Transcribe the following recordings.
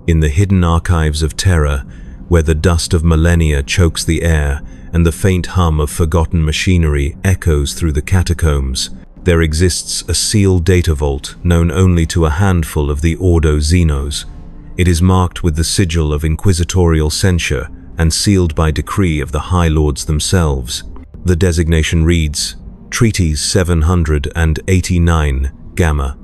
In the hidden archives of Terra, where the dust of millennia chokes the air and the faint hum of forgotten machinery echoes through the catacombs, there exists a sealed data vault known only to a handful of the Ordo Xenos. It is marked with the sigil of Inquisitorial censure and sealed by decree of the High Lords themselves. The designation reads, Treatise 789, Gamma,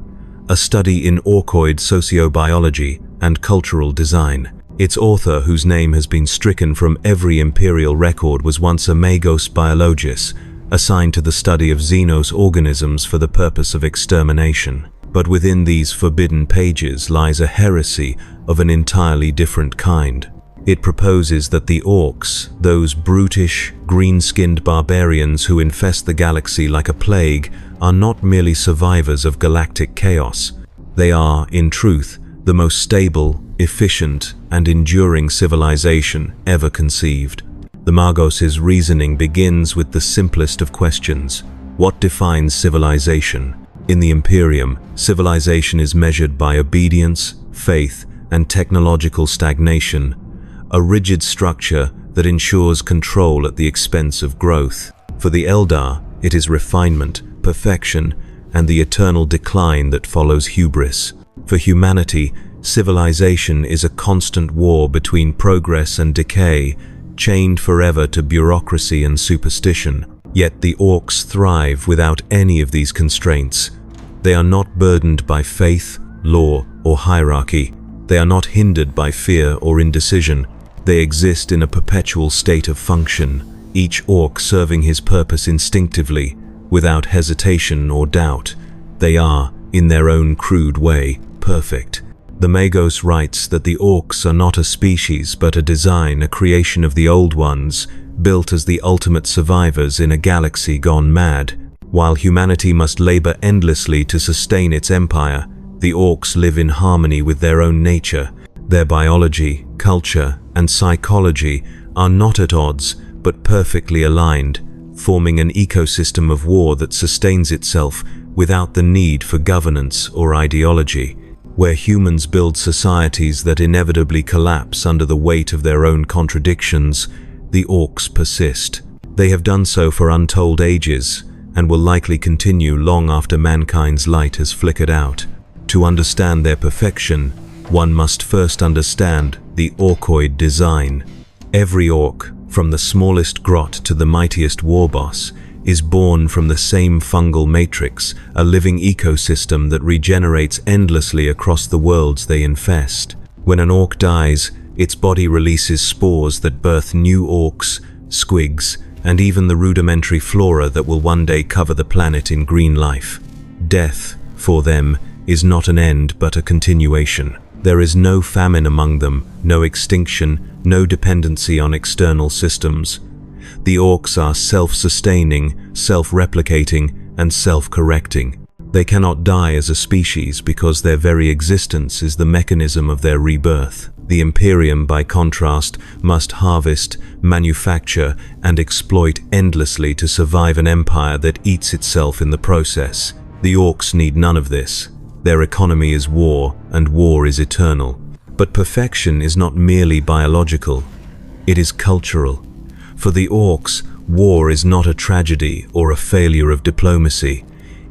a study in Orkoid sociobiology and cultural design. Its author, whose name has been stricken from every Imperial record, was once a Magos Biologis, assigned to the study of Xenos organisms for the purpose of extermination. But within these forbidden pages lies a heresy of an entirely different kind. It proposes that the Orks, those brutish, green-skinned barbarians who infest the galaxy like a plague, are not merely survivors of galactic chaos. They are, in truth, the most stable, efficient, and enduring civilization ever conceived. The Magos' reasoning begins with the simplest of questions. What defines civilization? In the Imperium, civilization is measured by obedience, faith, and technological stagnation, a rigid structure that ensures control at the expense of growth. For the Eldar, it is refinement, perfection, and the eternal decline that follows hubris. For humanity, civilization is a constant war between progress and decay, chained forever to bureaucracy and superstition. Yet the Orks thrive without any of these constraints. They are not burdened by faith, law, or hierarchy. They are not hindered by fear or indecision. They exist in a perpetual state of function, each Ork serving his purpose instinctively, without hesitation or doubt. They are, in their own crude way, perfect. The Magos writes that the Orks are not a species but a design, a creation of the Old Ones, built as the ultimate survivors in a galaxy gone mad. While humanity must labor endlessly to sustain its empire, the Orks live in harmony with their own nature. Their biology, culture, and psychology are not at odds but perfectly aligned, forming an ecosystem of war that sustains itself without the need for governance or ideology. Where humans build societies that inevitably collapse under the weight of their own contradictions, the Orks persist. They have done so for untold ages, and will likely continue long after mankind's light has flickered out. To understand their perfection, one must first understand the Orkoid design. Every Ork, from the smallest grot to the mightiest war boss, is born from the same fungal matrix, a living ecosystem that regenerates endlessly across the worlds they infest. When an Ork dies, its body releases spores that birth new Orks, squigs, and even the rudimentary flora that will one day cover the planet in green life. Death, for them, is not an end but a continuation. There is no famine among them, no extinction, no dependency on external systems. The Orks are self-sustaining, self-replicating, and self-correcting. They cannot die as a species because their very existence is the mechanism of their rebirth. The Imperium, by contrast, must harvest, manufacture, and exploit endlessly to survive an empire that eats itself in the process. The Orks need none of this. Their economy is war, and war is eternal. But perfection is not merely biological. It is cultural. For the Orks, war is not a tragedy or a failure of diplomacy.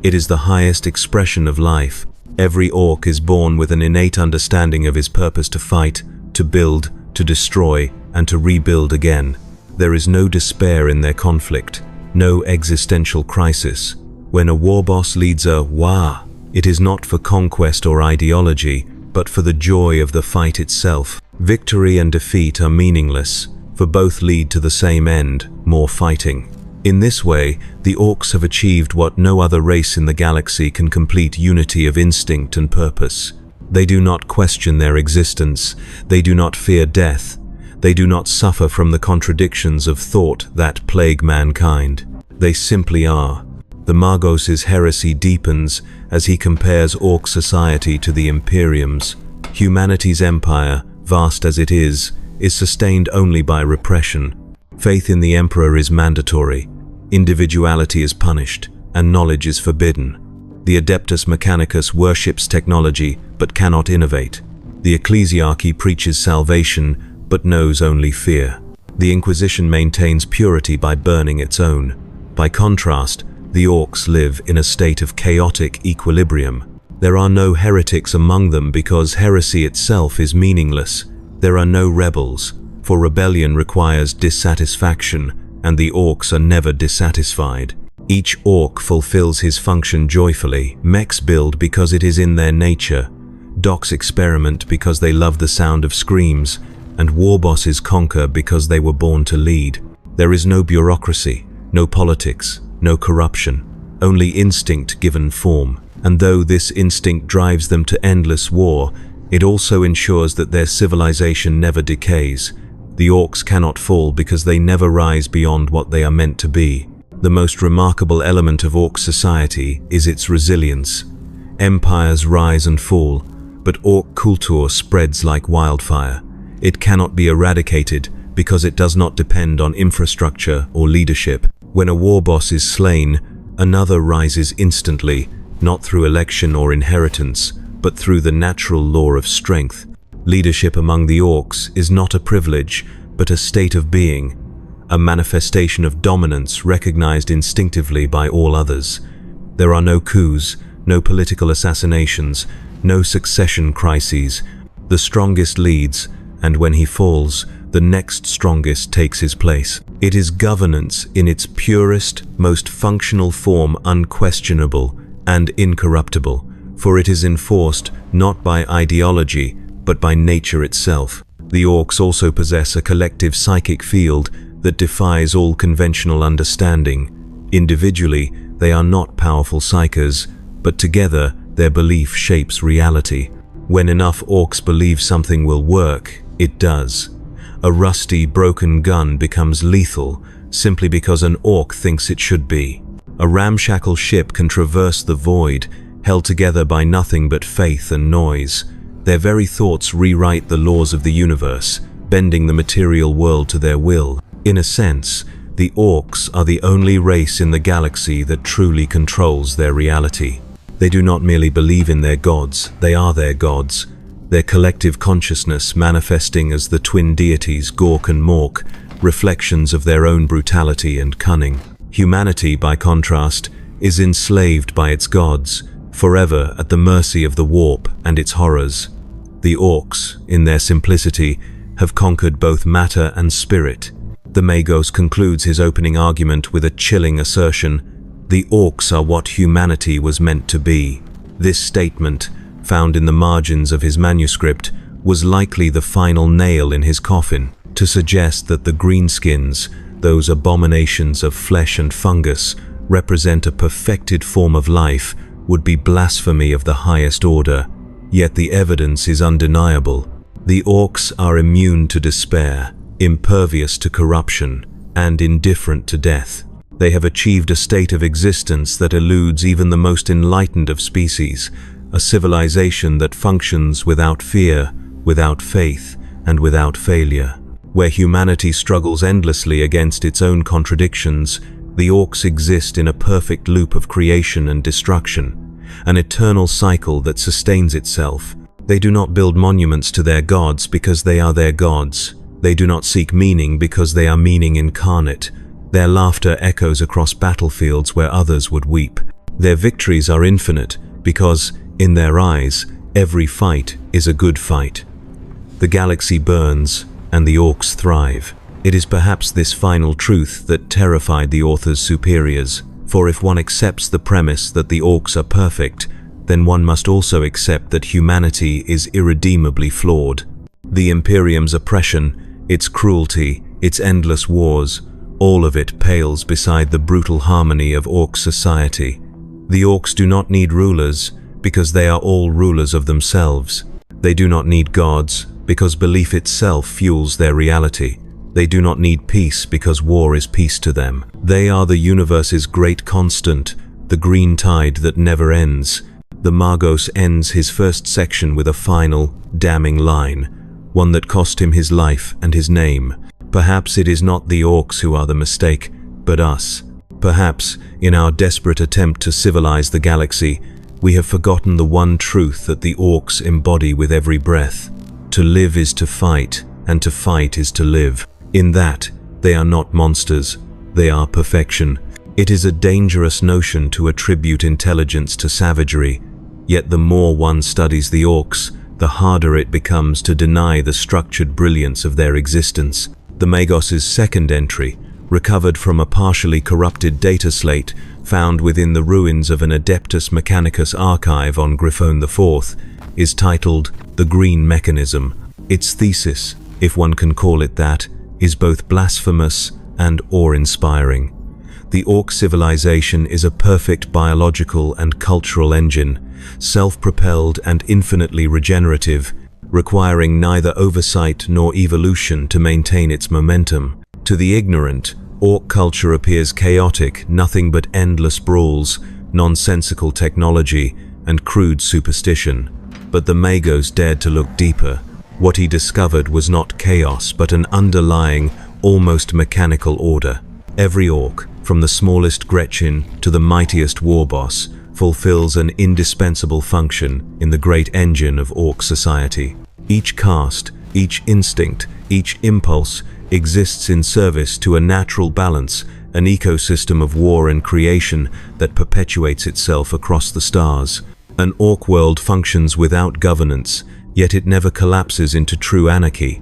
It is the highest expression of life. Every Ork is born with an innate understanding of his purpose to fight, to build, to destroy, and to rebuild again. There is no despair in their conflict, no existential crisis. When a war boss leads a "Wah," it is not for conquest or ideology, but for the joy of the fight itself. Victory and defeat are meaningless, for both lead to the same end, more fighting. In this way, the Orks have achieved what no other race in the galaxy can: complete unity of instinct and purpose. They do not question their existence, they do not fear death, they do not suffer from the contradictions of thought that plague mankind. They simply are. The Magos' heresy deepens as he compares Ork society to the Imperium's. Humanity's empire, vast as it is sustained only by repression. Faith in the Emperor is mandatory, individuality is punished, and knowledge is forbidden. The Adeptus Mechanicus worships technology but cannot innovate. The ecclesiarchy preaches salvation, but knows only fear. The Inquisition maintains purity by burning its own. By contrast, the Orks live in a state of chaotic equilibrium. There are no heretics among them because heresy itself is meaningless. There are no rebels, for rebellion requires dissatisfaction, and the Orks are never dissatisfied. Each Ork fulfills his function joyfully. Mechs build because it is in their nature. Docs experiment because they love the sound of screams, and war bosses conquer because they were born to lead. There is no bureaucracy, no politics, no corruption, only instinct given form. And though this instinct drives them to endless war, it also ensures that their civilization never decays. The Orks cannot fall because they never rise beyond what they are meant to be. The most remarkable element of Ork society is its resilience. Empires rise and fall, but Ork culture spreads like wildfire. It cannot be eradicated because it does not depend on infrastructure or leadership. When a war boss is slain, another rises instantly, not through election or inheritance, but through the natural law of strength. Leadership among the Orks is not a privilege, but a state of being, a manifestation of dominance recognized instinctively by all others. There are no coups, no political assassinations, no succession crises. The strongest leads, and when he falls, the next strongest takes his place. It is governance in its purest, most functional form, unquestionable and incorruptible, for it is enforced not by ideology, but by nature itself. The Orks also possess a collective psychic field that defies all conventional understanding. Individually, they are not powerful psychers, but together, their belief shapes reality. When enough Orks believe something will work, it does. A rusty, broken gun becomes lethal simply because an Ork thinks it should be. A ramshackle ship can traverse the void, held together by nothing but faith and noise. Their very thoughts rewrite the laws of the universe, bending the material world to their will. In a sense, the Orks are the only race in the galaxy that truly controls their reality. They do not merely believe in their gods, they are their gods. Their collective consciousness manifesting as the twin deities Gork and Mork, reflections of their own brutality and cunning. Humanity, by contrast, is enslaved by its gods, forever at the mercy of the warp and its horrors. The Orks, in their simplicity, have conquered both matter and spirit. The Magos concludes his opening argument with a chilling assertion: the Orks are what humanity was meant to be. This statement, found in the margins of his manuscript, was likely the final nail in his coffin, to suggest that the greenskins, those abominations of flesh and fungus, represent a perfected form of life, would be blasphemy of the highest order. Yet the evidence is undeniable. The Orks are immune to despair, impervious to corruption, and indifferent to death. They have achieved a state of existence that eludes even the most enlightened of species, a civilization that functions without fear, without faith, and without failure. Where humanity struggles endlessly against its own contradictions, the Orks exist in a perfect loop of creation and destruction, an eternal cycle that sustains itself. They do not build monuments to their gods because they are their gods. They do not seek meaning because they are meaning incarnate. Their laughter echoes across battlefields where others would weep. Their victories are infinite because, in their eyes, every fight is a good fight. The galaxy burns, and the Orks thrive. It is perhaps this final truth that terrified the author's superiors, for if one accepts the premise that the Orks are perfect, then one must also accept that humanity is irredeemably flawed. The Imperium's oppression, its cruelty, its endless wars, all of it pales beside the brutal harmony of Ork society. The Orks do not need rulers, because they are all rulers of themselves. They do not need gods, because belief itself fuels their reality. They do not need peace, because war is peace to them. They are the universe's great constant, the green tide that never ends. The Magos ends his first section with a final, damning line, one that cost him his life and his name. Perhaps it is not the Orks who are the mistake, but us. Perhaps, in our desperate attempt to civilize the galaxy, We have forgotten the one truth that the Orks embody with every breath. To live is to fight, and to fight is to live. In that, they are not monsters, they are perfection. It is a dangerous notion to attribute intelligence to savagery, yet the more one studies the Orks, the harder it becomes to deny the structured brilliance of their existence. The Magos' second entry, recovered from a partially corrupted data slate found within the ruins of an Adeptus Mechanicus archive on Griffon IV, is titled The Green Mechanism. Its thesis, if one can call it that, is both blasphemous and awe-inspiring. The Ork civilization is a perfect biological and cultural engine, self-propelled and infinitely regenerative, requiring neither oversight nor evolution to maintain its momentum. To the ignorant, Ork culture appears chaotic, nothing but endless brawls, nonsensical technology, and crude superstition. But the Magos dared to look deeper. What he discovered was not chaos, but an underlying, almost mechanical order. Every Ork, from the smallest Gretchen to the mightiest war boss, fulfills an indispensable function in the great engine of Ork society. Each caste, each instinct, each impulse exists in service to a natural balance, an ecosystem of war and creation that perpetuates itself across the stars. An Ork world functions without governance, yet it never collapses into true anarchy.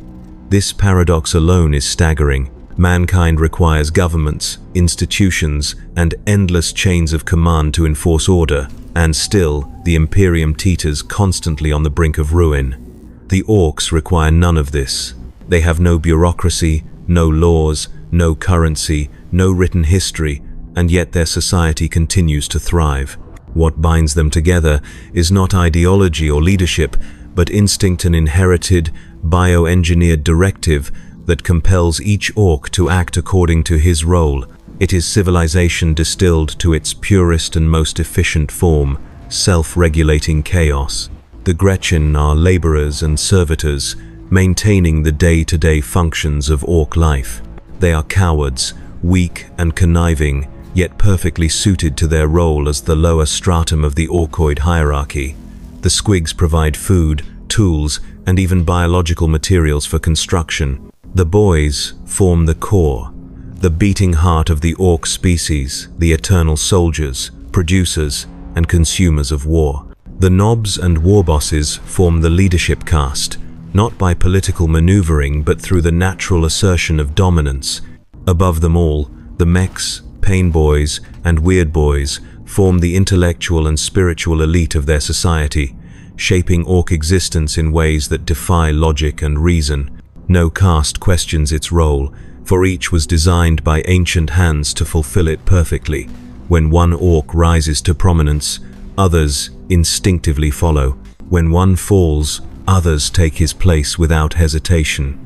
This paradox alone is staggering. Mankind requires governments, institutions, and endless chains of command to enforce order, and still, the Imperium teeters constantly on the brink of ruin. The Orks require none of this. They have no bureaucracy, no laws, no currency, no written history, and yet their society continues to thrive. What binds them together is not ideology or leadership, but instinct and inherited, bioengineered directive that compels each Ork to act according to his role. It is civilization distilled to its purest and most efficient form, self-regulating chaos. The Gretchen are laborers and servitors, maintaining the day-to-day functions of Ork life. They are cowards, weak and conniving, yet perfectly suited to their role as the lower stratum of the Orkoid hierarchy. The Squigs provide food, tools, and even biological materials for construction. The boys form the core, the beating heart of the Ork species, the eternal soldiers, producers, and consumers of war. The knobs and war bosses form the leadership caste, not by political maneuvering but through the natural assertion of dominance. Above them all, the mechs, pain boys, and weird boys form the intellectual and spiritual elite of their society, shaping Ork existence in ways that defy logic and reason. No caste questions its role, for each was designed by ancient hands to fulfill it perfectly. When one Ork rises to prominence, others instinctively follow. When one falls, others take his place without hesitation.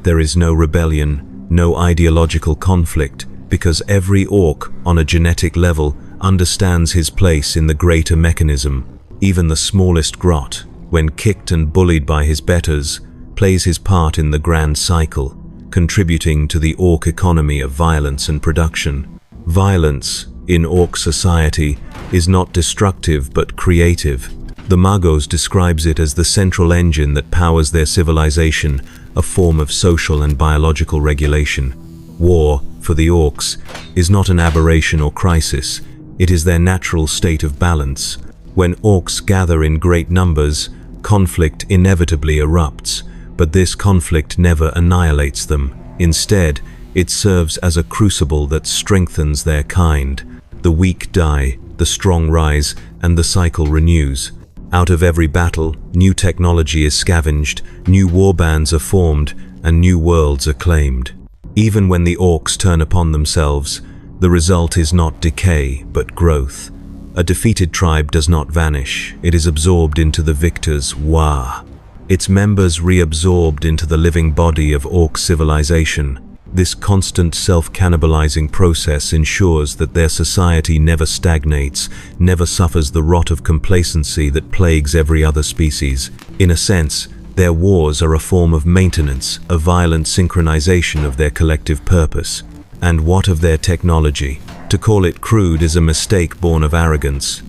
There is no rebellion, no ideological conflict, because every Ork, on a genetic level, understands his place in the greater mechanism. Even the smallest grot, when kicked and bullied by his betters, plays his part in the grand cycle, contributing to the Ork economy of violence and production. Violence, in Ork society, is not destructive but creative. The Magos describes it as the central engine that powers their civilization, a form of social and biological regulation. War, for the Orks, is not an aberration or crisis, it is their natural state of balance. When Orks gather in great numbers, conflict inevitably erupts, but this conflict never annihilates them. Instead, it serves as a crucible that strengthens their kind. The weak die, the strong rise, and the cycle renews. Out of every battle, new technology is scavenged, new warbands are formed, and new worlds are claimed. Even when the Orks turn upon themselves, the result is not decay, but growth. A defeated tribe does not vanish, it is absorbed into the victor's Wa. Its members reabsorbed into the living body of Ork civilization. This constant self-cannibalizing process ensures that their society never stagnates, never suffers the rot of complacency that plagues every other species. In a sense, their wars are a form of maintenance, a violent synchronization of their collective purpose. And what of their technology? To call it crude is a mistake born of arrogance.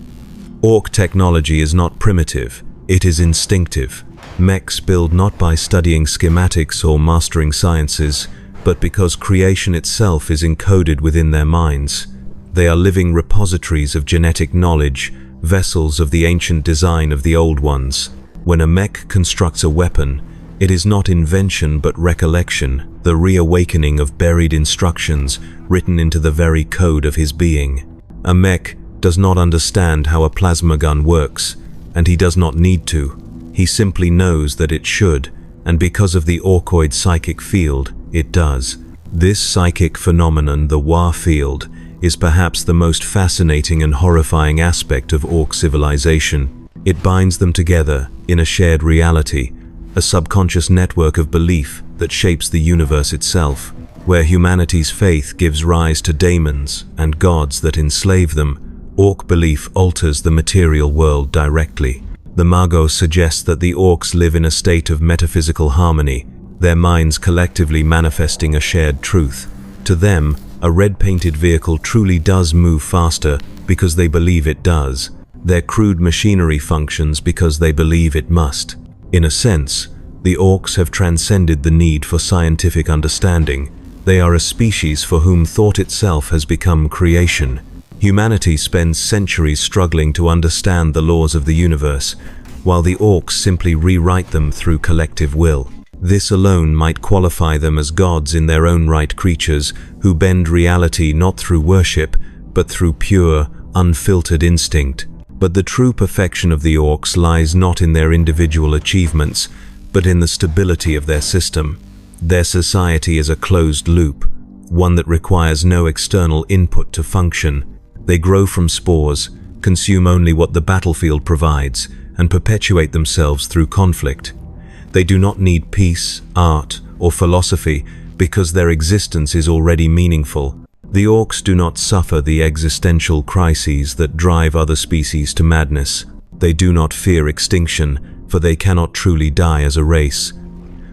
Ork technology is not primitive, it is instinctive. Mechs build not by studying schematics or mastering sciences, but because creation itself is encoded within their minds. They are living repositories of genetic knowledge, vessels of the ancient design of the old ones. When a mech constructs a weapon, it is not invention but recollection, the reawakening of buried instructions written into the very code of his being. A mech does not understand how a plasma gun works, and he does not need to. He simply knows that it should, and because of the Orkoid psychic field, it does. This psychic phenomenon, the Wa field, is perhaps the most fascinating and horrifying aspect of Ork civilization. It binds them together in a shared reality, a subconscious network of belief that shapes the universe itself, where humanity's faith gives rise to daemons and gods that enslave them. Ork belief alters the material world directly. The Magos suggest that the Orks live in a state of metaphysical harmony, their minds collectively manifesting a shared truth. To them, a red-painted vehicle truly does move faster because they believe it does. Their crude machinery functions because they believe it must. In a sense, the Orks have transcended the need for scientific understanding. They are a species for whom thought itself has become creation. Humanity spends centuries struggling to understand the laws of the universe, while the Orks simply rewrite them through collective will. This alone might qualify them as gods in their own right, creatures who bend reality not through worship, but through pure, unfiltered instinct. But the true perfection of the Orks lies not in their individual achievements, but in the stability of their system. Their society is a closed loop, one that requires no external input to function. They grow from spores, consume only what the battlefield provides, and perpetuate themselves through conflict. They do not need peace, art, or philosophy because their existence is already meaningful. The Orks do not suffer the existential crises that drive other species to madness. They do not fear extinction, for they cannot truly die as a race.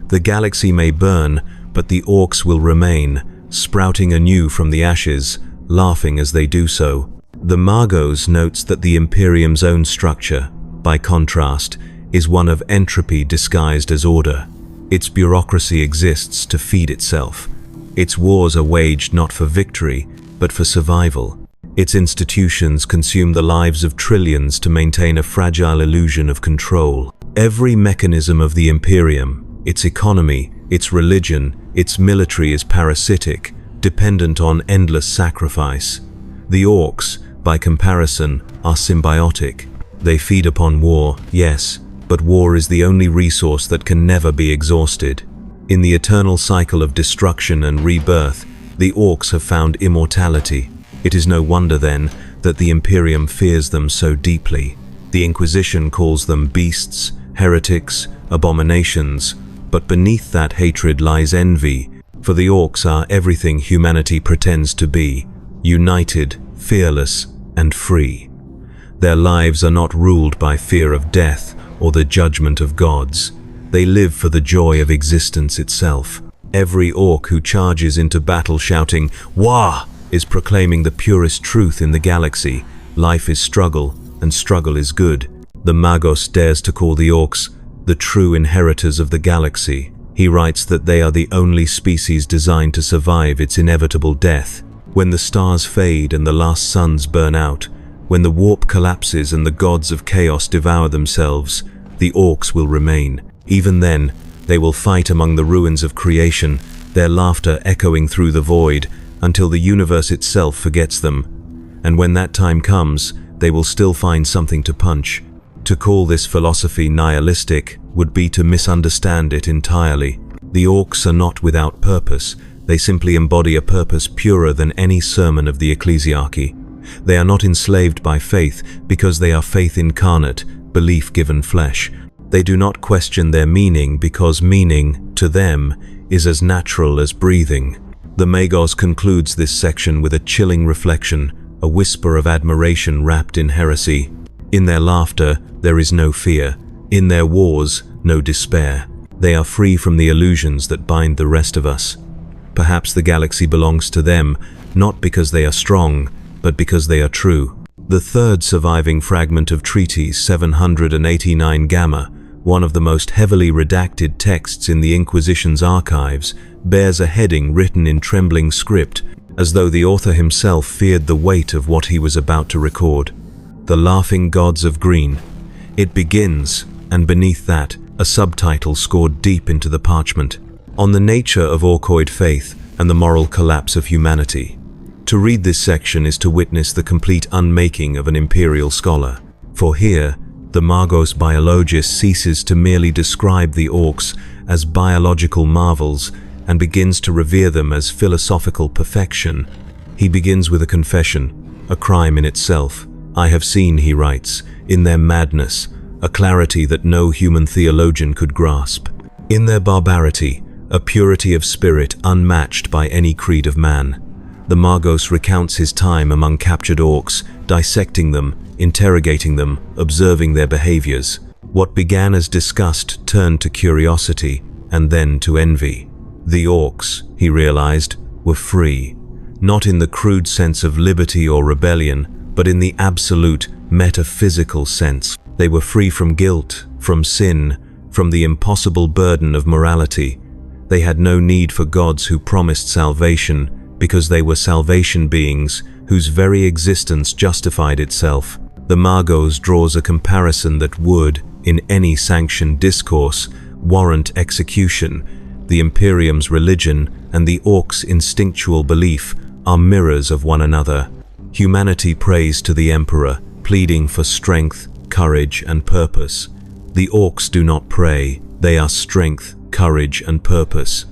The galaxy may burn, but the Orks will remain, sprouting anew from the ashes, laughing as they do so. The Magos notes that the Imperium's own structure, by contrast, is one of entropy disguised as order. Its bureaucracy exists to feed itself. Its wars are waged not for victory, but for survival. Its institutions consume the lives of trillions to maintain a fragile illusion of control. Every mechanism of the Imperium, its economy, its religion, its military is parasitic, dependent on endless sacrifice. The Orks, by comparison, are symbiotic. They feed upon war, yes, but war is the only resource that can never be exhausted. In the eternal cycle of destruction and rebirth, the Orks have found immortality. It is no wonder, then, that the Imperium fears them so deeply. The Inquisition calls them beasts, heretics, abominations, but beneath that hatred lies envy, for the Orks are everything humanity pretends to be, united, fearless, and free. Their lives are not ruled by fear of death or the judgment of gods. They live for the joy of existence itself. Every Ork who charges into battle shouting, "Wa!" is proclaiming the purest truth in the galaxy. Life is struggle, and struggle is good. The Magos dares to call the Orks the true inheritors of the galaxy. He writes that they are the only species designed to survive its inevitable death. When the stars fade and the last suns burn out, when the warp collapses and the gods of chaos devour themselves, the Orks will remain. Even then, they will fight among the ruins of creation, their laughter echoing through the void, until the universe itself forgets them. And when that time comes, they will still find something to punch. To call this philosophy nihilistic would be to misunderstand it entirely. The Orks are not without purpose. They simply embody a purpose purer than any sermon of the ecclesiarchy. They are not enslaved by faith because they are faith incarnate, belief given flesh. They do not question their meaning because meaning, to them, is as natural as breathing. The Magos concludes this section with a chilling reflection, a whisper of admiration wrapped in heresy. In their laughter, there is no fear. In their wars, no despair. They are free from the illusions that bind the rest of us. Perhaps the galaxy belongs to them, not because they are strong, but because they are true. The third surviving fragment of Treatise 789 Gamma, one of the most heavily redacted texts in the Inquisition's archives, bears a heading written in trembling script, as though the author himself feared the weight of what he was about to record. The Laughing Gods of Green. It begins, and beneath that, a subtitle scored deep into the parchment, on the nature of Orkoid faith and the moral collapse of humanity. To read this section is to witness the complete unmaking of an Imperial scholar, for here, the Magos Biologis ceases to merely describe the Orks as biological marvels and begins to revere them as philosophical perfection. He begins with a confession, a crime in itself. I have seen, he writes, in their madness, a clarity that no human theologian could grasp. In their barbarity, a purity of spirit unmatched by any creed of man. The Magos recounts his time among captured Orks, dissecting them, interrogating them, observing their behaviors. What began as disgust turned to curiosity, and then to envy. The Orks, he realized, were free, not in the crude sense of liberty or rebellion, but in the absolute, metaphysical sense. They were free from guilt, from sin, from the impossible burden of morality. They had no need for gods who promised salvation, because they were salvation beings whose very existence justified itself. The Magos draws a comparison that would, in any sanctioned discourse, warrant execution. The Imperium's religion and the Orks' instinctual belief are mirrors of one another. Humanity prays to the Emperor, pleading for strength, courage, and purpose. The Orks do not pray, they are strength, courage, and purpose.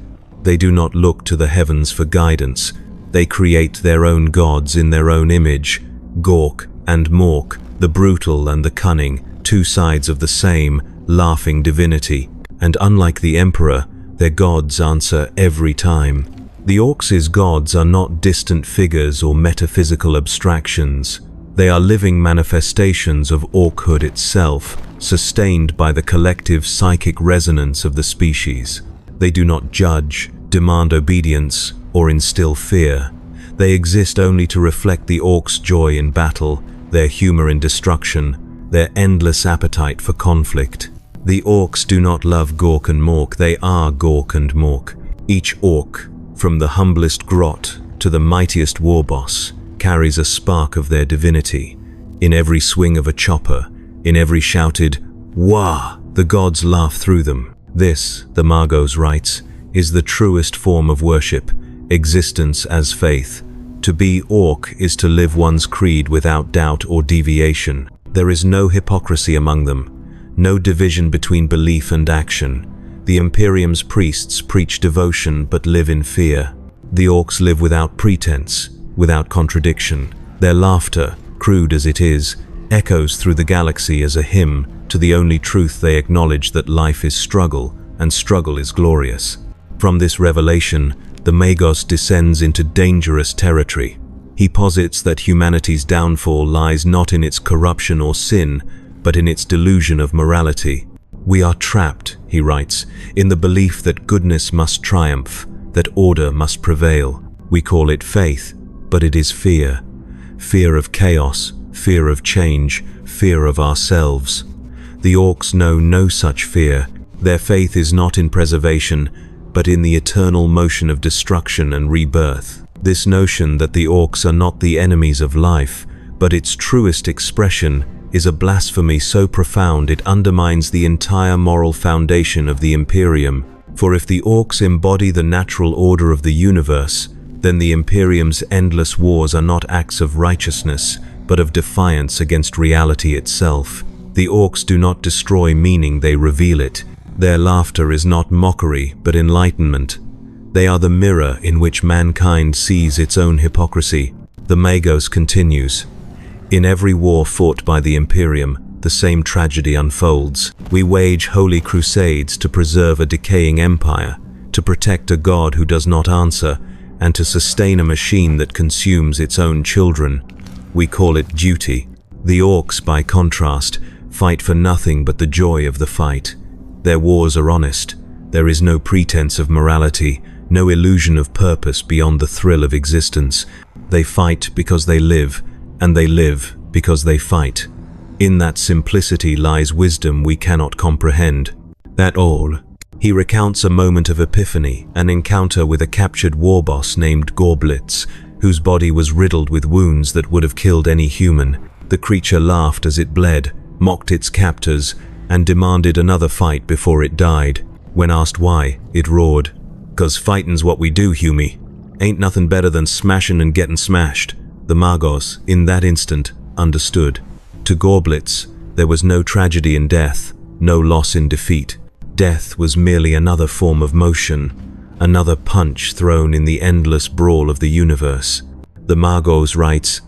They do not look to the heavens for guidance. They create their own gods in their own image. Gork and Mork, the brutal and the cunning, two sides of the same, laughing divinity. And unlike the Emperor, their gods answer every time. The Orks' gods are not distant figures or metaphysical abstractions. They are living manifestations of Orkhood itself, sustained by the collective psychic resonance of the species. They do not judge, demand obedience, or instill fear. They exist only to reflect the Orks' joy in battle, their humor in destruction, their endless appetite for conflict. The Orks do not love Gork and Mork, they are Gork and Mork. Each Ork, from the humblest grot to the mightiest war boss, carries a spark of their divinity. In every swing of a chopper, in every shouted, "Wah!" the gods laugh through them. This, the Magos writes, is the truest form of worship, existence as faith. To be Ork is to live one's creed without doubt or deviation. There is no hypocrisy among them, no division between belief and action. The Imperium's priests preach devotion but live in fear. The Orks live without pretense, without contradiction. Their laughter, crude as it is, echoes through the galaxy as a hymn to the only truth they acknowledge, that life is struggle, and struggle is glorious. From this revelation, the Magos descends into dangerous territory. He posits that humanity's downfall lies not in its corruption or sin, but in its delusion of morality. We are trapped, he writes, in the belief that goodness must triumph, that order must prevail. We call it faith, but it is fear. Fear of chaos, fear of change, fear of ourselves. The Orks know no such fear. Their faith is not in preservation, but in the eternal motion of destruction and rebirth. This notion that the Orks are not the enemies of life, but its truest expression, is a blasphemy so profound it undermines the entire moral foundation of the Imperium. For if the Orks embody the natural order of the universe, then the Imperium's endless wars are not acts of righteousness, but of defiance against reality itself. The Orks do not destroy meaning, they reveal it. Their laughter is not mockery, but enlightenment. They are the mirror in which mankind sees its own hypocrisy. The Magos continues. In every war fought by the Imperium, the same tragedy unfolds. We wage holy crusades to preserve a decaying empire, to protect a god who does not answer, and to sustain a machine that consumes its own children. We call it duty. The Orks, by contrast, fight for nothing but the joy of the fight. Their wars are honest. There is no pretense of morality, no illusion of purpose beyond the thrill of existence. They fight because they live, and they live because they fight. In that simplicity lies wisdom we cannot comprehend. That all. He recounts a moment of epiphany, an encounter with a captured war boss named Gorblitz, whose body was riddled with wounds that would have killed any human. The creature laughed as it bled, mocked its captors, and demanded another fight before it died. When asked why, it roared, "'Cause fightin's what we do, Humie. Ain't nothing better than smashing and getting smashed." The Magos, in that instant, understood. To Gorblitz, there was no tragedy in death, no loss in defeat. Death was merely another form of motion, another punch thrown in the endless brawl of the universe. The Magos writes,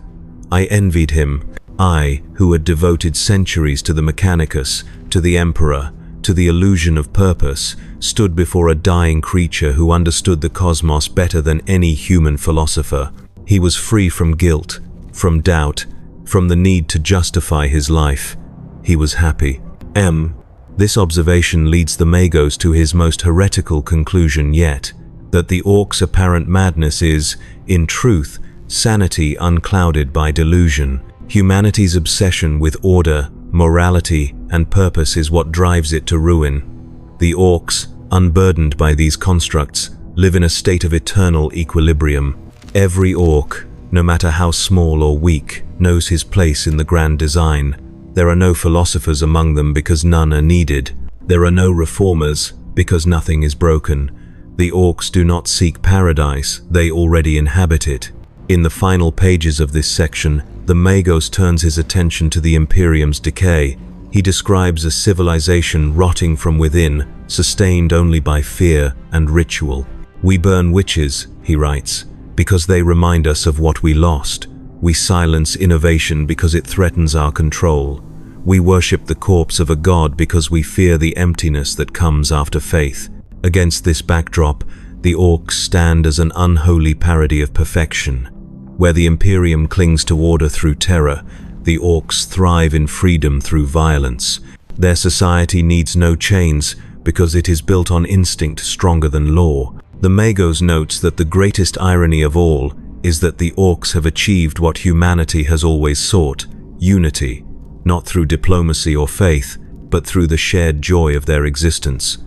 "I envied him, I, who had devoted centuries to the Mechanicus, to the Emperor, to the illusion of purpose, stood before a dying creature who understood the cosmos better than any human philosopher. He was free from guilt, from doubt, from the need to justify his life. He was happy." This observation leads the Magos to his most heretical conclusion yet, that the Orks' apparent madness is, in truth, sanity unclouded by delusion. Humanity's obsession with order, morality, and purpose is what drives it to ruin. The Orks, unburdened by these constructs, live in a state of eternal equilibrium. Every Ork, no matter how small or weak, knows his place in the grand design. There are no philosophers among them because none are needed. There are no reformers because nothing is broken. The Orks do not seek paradise, they already inhabit it. In the final pages of this section, the Magos turns his attention to the Imperium's decay. He describes a civilization rotting from within, sustained only by fear and ritual. "We burn witches," he writes, "because they remind us of what we lost. We silence innovation because it threatens our control. We worship the corpse of a god because we fear the emptiness that comes after faith." Against this backdrop, the Orks stand as an unholy parody of perfection. Where the Imperium clings to order through terror, the Orks thrive in freedom through violence. Their society needs no chains because it is built on instinct stronger than law. The Magos notes that the greatest irony of all is that the Orks have achieved what humanity has always sought, unity, not through diplomacy or faith, but through the shared joy of their existence.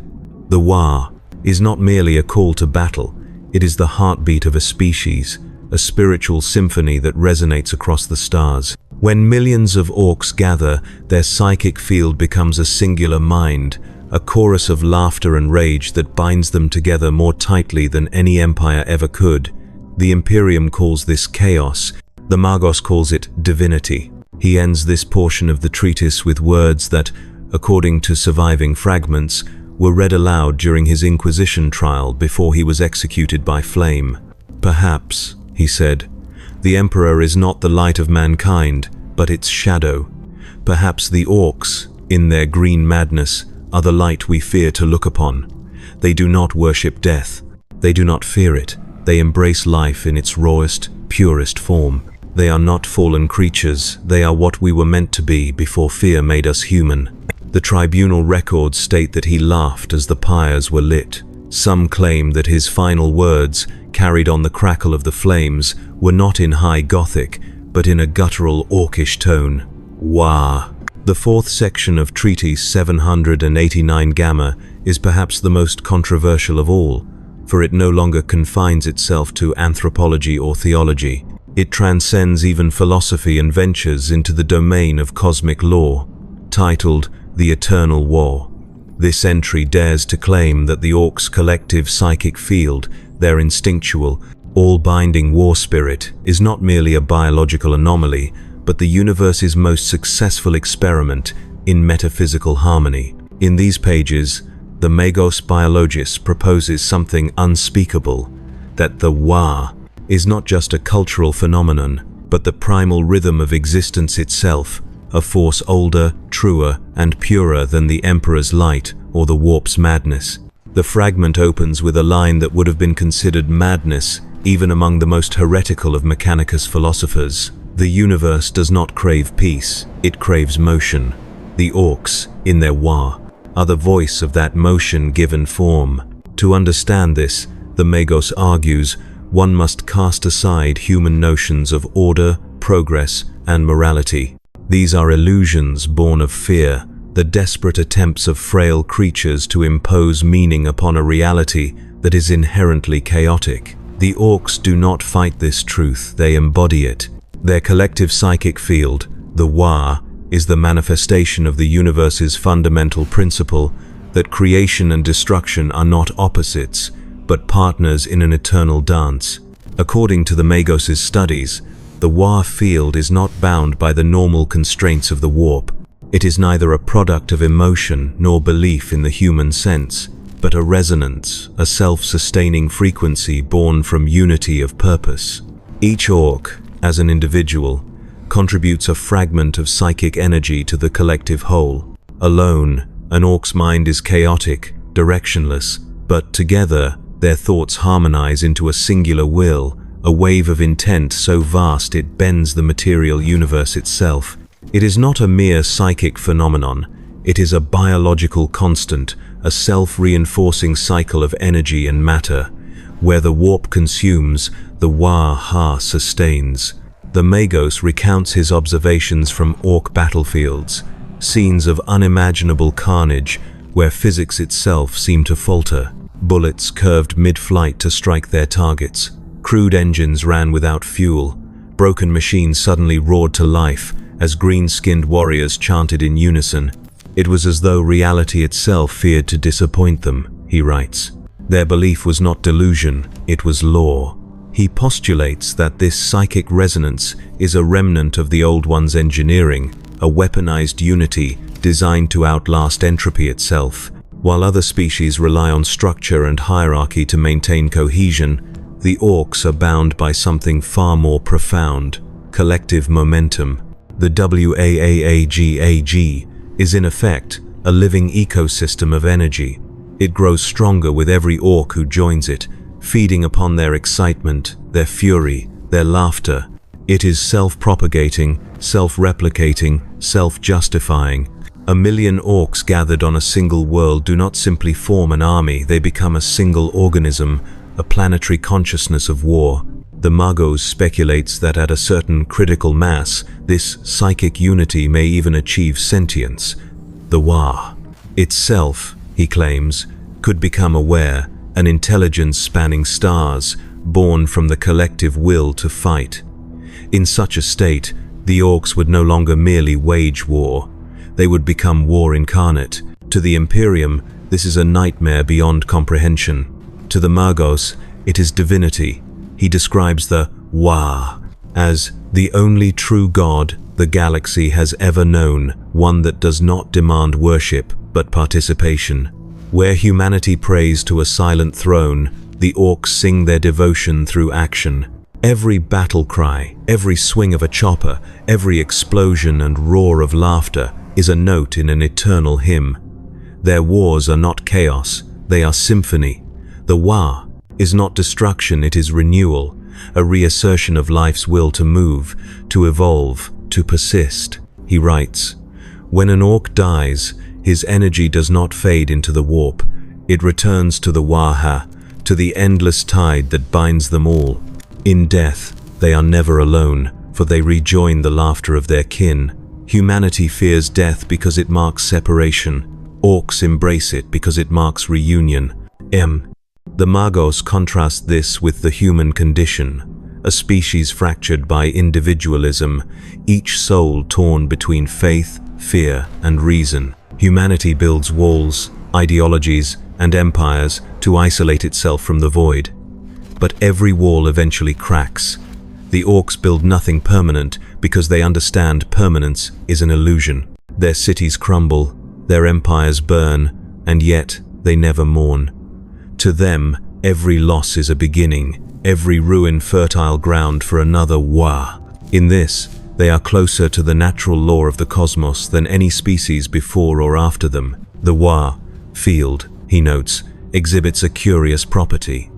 The Wa is not merely a call to battle, it is the heartbeat of a species, a spiritual symphony that resonates across the stars. When millions of Orks gather, their psychic field becomes a singular mind, a chorus of laughter and rage that binds them together more tightly than any empire ever could. The Imperium calls this chaos, the Magos calls it divinity. He ends this portion of the treatise with words that, according to surviving fragments, were read aloud during his Inquisition trial before he was executed by flame. "Perhaps," he said, "the Emperor is not the light of mankind, but its shadow. Perhaps the Orks, in their green madness, are the light we fear to look upon. They do not worship death. They do not fear it. They embrace life in its rawest, purest form. They are not fallen creatures, they are what we were meant to be before fear made us human." The tribunal records state that he laughed as the pyres were lit. Some claim that his final words, carried on the crackle of the flames, were not in high Gothic, but in a guttural Orkish tone. Wah! The fourth section of Treatise 789 Gamma is perhaps the most controversial of all, for it no longer confines itself to anthropology or theology. It transcends even philosophy and ventures into the domain of cosmic law. Titled The Eternal War, this entry dares to claim that the Orks' collective psychic field, their instinctual, all-binding war spirit, is not merely a biological anomaly, but the universe's most successful experiment in metaphysical harmony. In these pages, the Magos Biologis proposes something unspeakable, that the Wa is not just a cultural phenomenon, but the primal rhythm of existence itself, a force older, truer, and purer than the Emperor's light or the warp's madness. The fragment opens with a line that would have been considered madness even among the most heretical of Mechanicus philosophers. The universe does not crave peace, it craves motion. The Orks, in their Wa, are the voice of that motion given form. To understand this, the Magos argues, one must cast aside human notions of order, progress and morality. These are illusions born of fear, the desperate attempts of frail creatures to impose meaning upon a reality that is inherently chaotic. The Orks do not fight this truth, they embody it. Their collective psychic field, the Wa, is the manifestation of the universe's fundamental principle that creation and destruction are not opposites, but partners in an eternal dance. According to the Magos' studies, the Wa field is not bound by the normal constraints of the warp. It is neither a product of emotion nor belief in the human sense, but a resonance, a self-sustaining frequency born from unity of purpose. Each Ork, as an individual, contributes a fragment of psychic energy to the collective whole. Alone, an Ork's mind is chaotic, directionless, but together, their thoughts harmonize into a singular will, a wave of intent so vast it bends the material universe itself. It is not a mere psychic phenomenon, it is a biological constant, a self-reinforcing cycle of energy and matter. Where the warp consumes, the Wa-Ha sustains. The Magos recounts his observations from Ork battlefields, scenes of unimaginable carnage where physics itself seemed to falter. Bullets curved mid-flight to strike their targets. Crude engines ran without fuel. Broken machines suddenly roared to life as green-skinned warriors chanted in unison. It was as though reality itself feared to disappoint them, he writes. Their belief was not delusion, it was law. He postulates that this psychic resonance is a remnant of the Old One's engineering, a weaponized unity designed to outlast entropy itself. While other species rely on structure and hierarchy to maintain cohesion, the Orks are bound by something far more profound, collective momentum. The WAAAGAG is in effect a living ecosystem of energy. It grows stronger with every Ork who joins it, feeding upon their excitement, their fury, their laughter. It is self-propagating, self-replicating, self-justifying. 1 million Orks gathered on a single world do not simply form an army, they become a single organism, a planetary consciousness of war. The Magos speculates that at a certain critical mass, this psychic unity may even achieve sentience. The Wa itself, he claims, could become aware, an intelligence spanning stars, born from the collective will to fight. In such a state, the Orks would no longer merely wage war. They would become war incarnate. To the Imperium, this is a nightmare beyond comprehension. To the Magos, it is divinity. He describes the Wa as the only true God the galaxy has ever known, one that does not demand worship, but participation. Where humanity prays to a silent throne, the Orks sing their devotion through action. Every battle cry, every swing of a chopper, every explosion and roar of laughter is a note in an eternal hymn. Their wars are not chaos, they are symphony. The Wa is not destruction, it is renewal, a reassertion of life's will to move, to evolve, to persist. He writes, when an Ork dies, his energy does not fade into the warp. It returns to the Wa-Ha, to the endless tide that binds them all. In death, they are never alone, for they rejoin the laughter of their kin. Humanity fears death because it marks separation. Orks embrace it because it marks reunion. The Magos contrast this with the human condition, a species fractured by individualism, each soul torn between faith, fear, and reason. Humanity builds walls, ideologies, and empires to isolate itself from the void. But every wall eventually cracks. The Orks build nothing permanent because they understand permanence is an illusion. Their cities crumble, their empires burn, and yet they never mourn. To them, every loss is a beginning, every ruin fertile ground for another Wa. In this, they are closer to the natural law of the cosmos than any species before or after them. The Wa field, he notes, exhibits a curious property.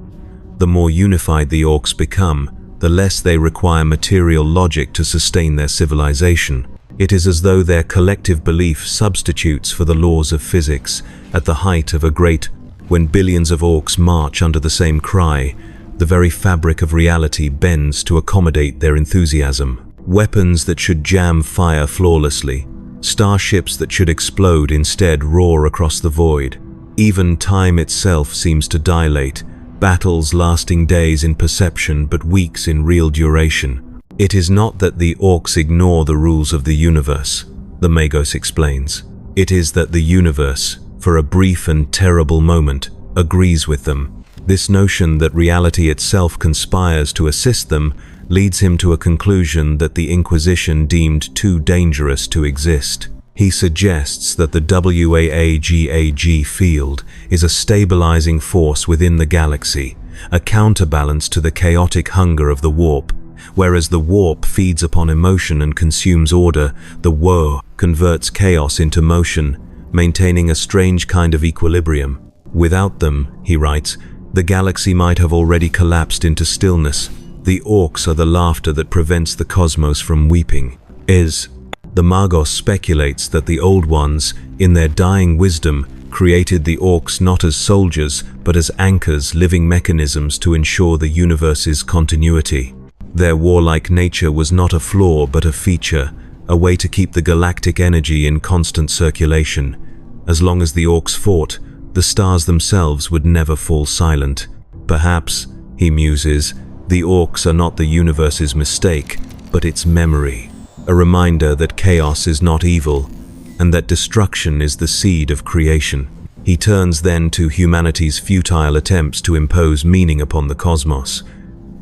The more unified the Orks become, the less they require material logic to sustain their civilization. It is as though their collective belief substitutes for the laws of physics. At the height of a great, when billions of Orks march under the same cry, the very fabric of reality bends to accommodate their enthusiasm. Weapons that should jam fire flawlessly. Starships that should explode instead roar across the void. Even time itself seems to dilate, battles lasting days in perception but weeks in real duration. It is not that the Orks ignore the rules of the universe, the Magos explains. It is that the universe, for a brief and terrible moment, agrees with them. This notion that reality itself conspires to assist them leads him to a conclusion that the Inquisition deemed too dangerous to exist. He suggests that the WAAGAG field is a stabilizing force within the galaxy, a counterbalance to the chaotic hunger of the warp. Whereas the warp feeds upon emotion and consumes order, the WAA converts chaos into motion, maintaining a strange kind of equilibrium. Without them, he writes, the galaxy might have already collapsed into stillness. The Orks are the laughter that prevents the cosmos from weeping. The Magos speculates that the Old Ones, in their dying wisdom, created the Orks not as soldiers, but as anchors, living mechanisms to ensure the universe's continuity. Their warlike nature was not a flaw but a feature, a way to keep the galactic energy in constant circulation. As long as the Orks fought, the stars themselves would never fall silent. Perhaps, he muses, the Orks are not the universe's mistake, but its memory. A reminder that chaos is not evil, and that destruction is the seed of creation. He turns then to humanity's futile attempts to impose meaning upon the cosmos.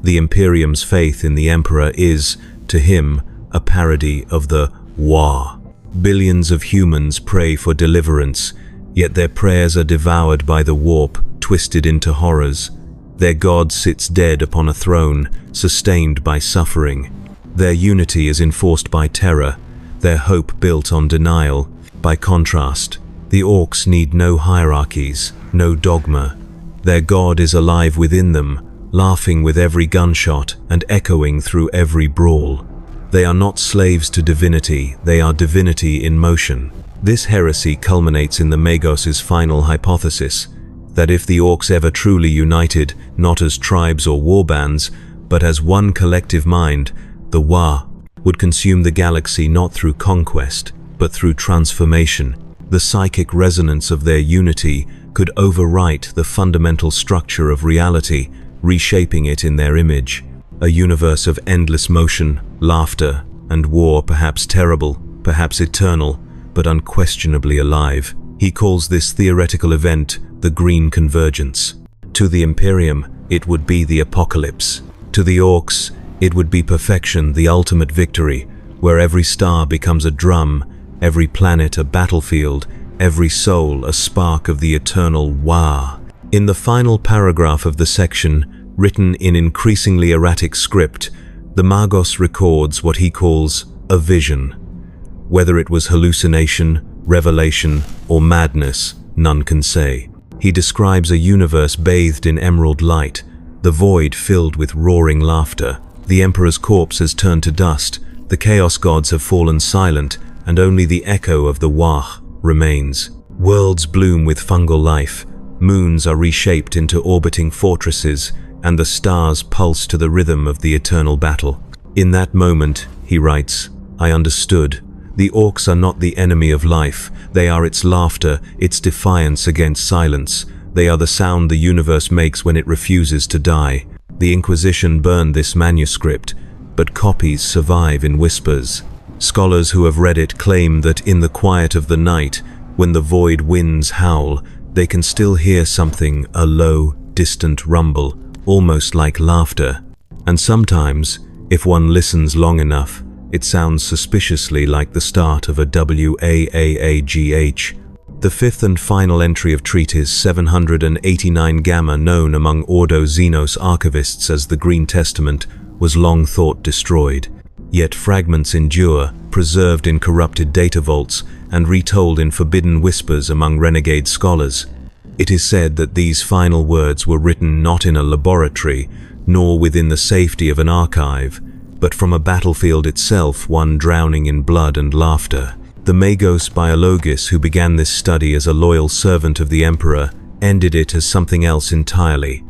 The Imperium's faith in the Emperor is, to him, a parody of the Wa. Billions of humans pray for deliverance, yet their prayers are devoured by the warp, twisted into horrors. Their God sits dead upon a throne, sustained by suffering. Their unity is enforced by terror, their hope built on denial. By contrast, the Orks need no hierarchies, no dogma. Their God is alive within them, laughing with every gunshot and echoing through every brawl. They are not slaves to divinity, they are divinity in motion. This heresy culminates in the Magos' final hypothesis, that if the Orks ever truly united, not as tribes or warbands, but as one collective mind, the Wa would consume the galaxy not through conquest, but through transformation. The psychic resonance of their unity could overwrite the fundamental structure of reality, reshaping it in their image. A universe of endless motion, laughter, and war, perhaps terrible, perhaps eternal, but unquestionably alive. He calls this theoretical event the Green Convergence. To the Imperium, it would be the apocalypse. To the Orks, it would be perfection, the ultimate victory, where every star becomes a drum, every planet a battlefield, every soul a spark of the eternal Wa. In the final paragraph of the section, written in increasingly erratic script, the Magos records what he calls a vision. Whether it was hallucination, revelation, or madness, none can say. He describes a universe bathed in emerald light, the void filled with roaring laughter. The Emperor's corpse has turned to dust, the Chaos Gods have fallen silent, and only the echo of the Wah remains. Worlds bloom with fungal life, moons are reshaped into orbiting fortresses, and the stars pulse to the rhythm of the eternal battle. In that moment, he writes, I understood. The Orks are not the enemy of life, they are its laughter, its defiance against silence. They are the sound the universe makes when it refuses to die. The Inquisition burned this manuscript, but copies survive in whispers. Scholars who have read it claim that in the quiet of the night, when the void winds howl, they can still hear something, a low, distant rumble, almost like laughter. And sometimes, if one listens long enough, it sounds suspiciously like the start of a WAAAGH. The fifth and final entry of Treatise 789 Gamma, known among Ordo Xenos archivists as the Green Testament, was long thought destroyed. Yet fragments endure, preserved in corrupted data vaults and retold in forbidden whispers among renegade scholars. It is said that these final words were written not in a laboratory, nor within the safety of an archive, but from a battlefield itself, one drowning in blood and laughter. The Magos Biologis, who began this study as a loyal servant of the Emperor, ended it as something else entirely,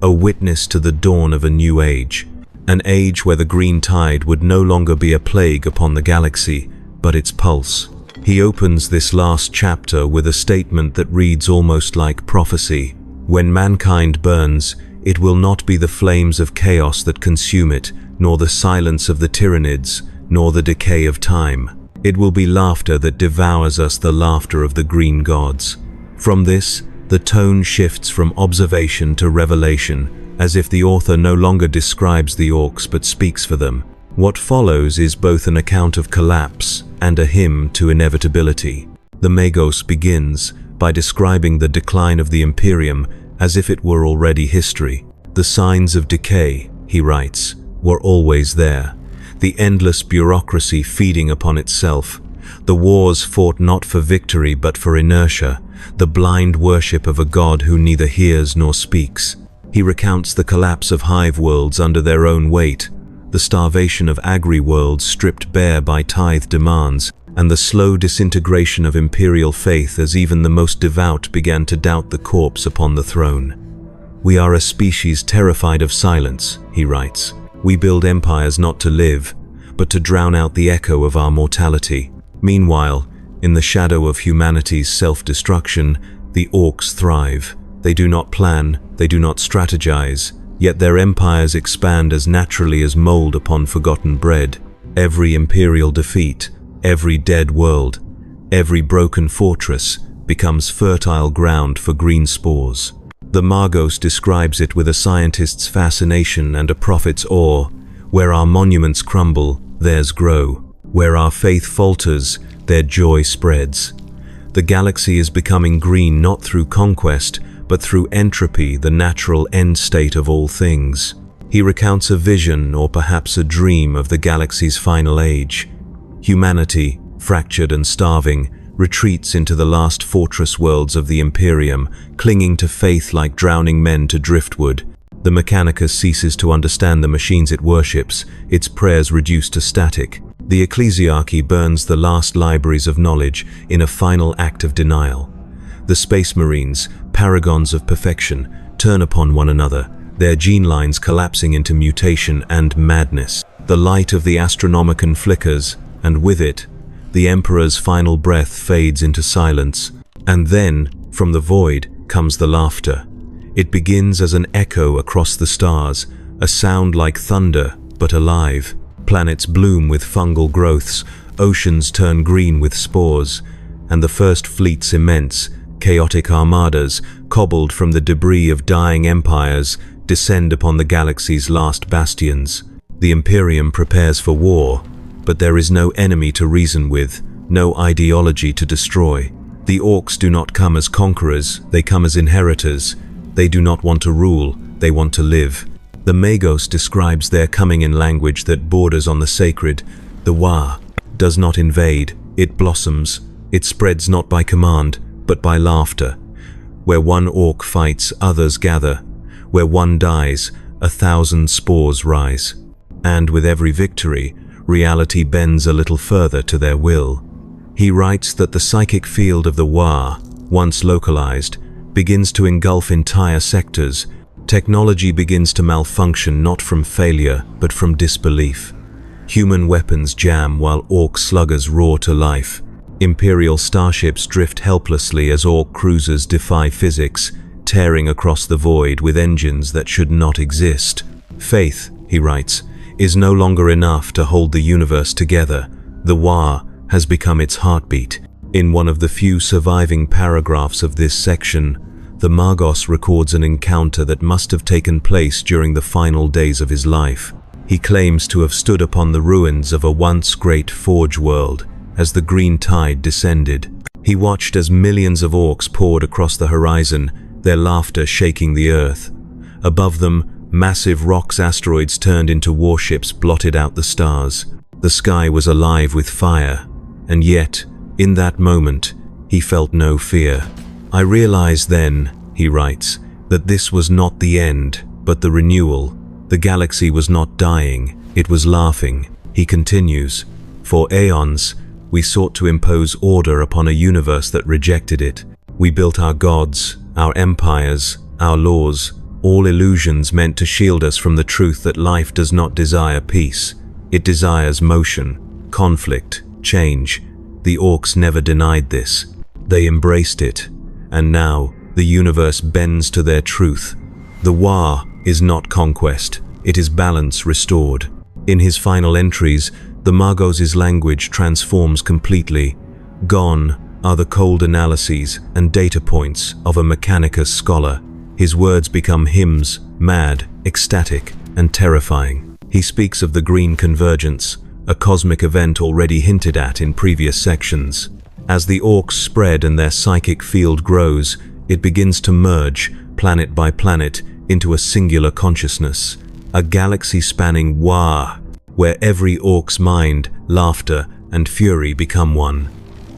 a witness to the dawn of a new age. An age where the green tide would no longer be a plague upon the galaxy, but its pulse. He opens this last chapter with a statement that reads almost like prophecy. When mankind burns, it will not be the flames of chaos that consume it, nor the silence of the Tyranids, nor the decay of time. It will be laughter that devours us, the laughter of the green gods. From this, the tone shifts from observation to revelation, as if the author no longer describes the Orks but speaks for them. What follows is both an account of collapse and a hymn to inevitability. The Magos begins by describing the decline of the Imperium as if it were already history. The signs of decay, he writes, were always there. The endless bureaucracy feeding upon itself. The wars fought not for victory but for inertia, the blind worship of a god who neither hears nor speaks. He recounts the collapse of hive worlds under their own weight, the starvation of agri-worlds stripped bare by tithe demands, and the slow disintegration of imperial faith as even the most devout began to doubt the corpse upon the throne. We are a species terrified of silence, he writes. We build empires not to live, but to drown out the echo of our mortality. Meanwhile, in the shadow of humanity's self-destruction, the Orks thrive. They do not plan, they do not strategize, yet their empires expand as naturally as mold upon forgotten bread. Every imperial defeat, every dead world, every broken fortress becomes fertile ground for green spores. The Magos describes it with a scientist's fascination and a prophet's awe. Where our monuments crumble, theirs grow. Where our faith falters, their joy spreads. The galaxy is becoming green not through conquest, but through entropy, the natural end state of all things. He recounts a vision, or perhaps a dream, of the galaxy's final age. Humanity, fractured and starving, retreats into the last fortress worlds of the Imperium, clinging to faith like drowning men to driftwood. The Mechanicus ceases to understand the machines it worships, its prayers reduced to static. The Ecclesiarchy burns the last libraries of knowledge in a final act of denial. The Space Marines, paragons of perfection, turn upon one another, their gene lines collapsing into mutation and madness. The light of the Astronomicon flickers, and with it, the Emperor's final breath fades into silence. And then, from the void, comes the laughter. It begins as an echo across the stars, a sound like thunder, but alive. Planets bloom with fungal growths, oceans turn green with spores, and the first fleets immense, chaotic armadas, cobbled from the debris of dying empires, descend upon the galaxy's last bastions. The Imperium prepares for war, but there is no enemy to reason with, no ideology to destroy. The Orks do not come as conquerors, they come as inheritors. They do not want to rule, they want to live. The Magos describes their coming in language that borders on the sacred. The Wa does not invade, it blossoms. It spreads not by command, but by laughter. Where one Ork fights, others gather. Where one dies, 1,000 spores rise. And with every victory, reality bends a little further to their will. He writes that the psychic field of the Wa, once localized, begins to engulf entire sectors. Technology begins to malfunction not from failure, but from disbelief. Human weapons jam while Ork sluggers roar to life. Imperial starships drift helplessly as Ork cruisers defy physics, tearing across the void with engines that should not exist. Faith, he writes, is no longer enough to hold the universe together. The Wa has become its heartbeat. In one of the few surviving paragraphs of this section, the Magos records an encounter that must have taken place during the final days of his life. He claims to have stood upon the ruins of a once great forge world as the green tide descended. He watched as millions of Orks poured across the horizon, their laughter shaking the earth. Above them, massive rocks asteroids turned into warships blotted out the stars. The sky was alive with fire, and yet, in that moment, he felt no fear. I realized then, he writes, that this was not the end, but the renewal. The galaxy was not dying, it was laughing. He continues, for aeons, we sought to impose order upon a universe that rejected it. We built our gods, our empires, our laws, all illusions meant to shield us from the truth that life does not desire peace. It desires motion, conflict, change. The Orks never denied this. They embraced it. And now, the universe bends to their truth. The War is not conquest, it is balance restored. In his final entries, the Magos' language transforms completely. Gone are the cold analyses and data points of a Mechanicus scholar. His words become hymns, mad, ecstatic, and terrifying. He speaks of the green convergence, a cosmic event already hinted at in previous sections. As the Orks spread and their psychic field grows, it begins to merge, planet by planet, into a singular consciousness, a galaxy-spanning War, where every Ork's mind, laughter, and fury become one.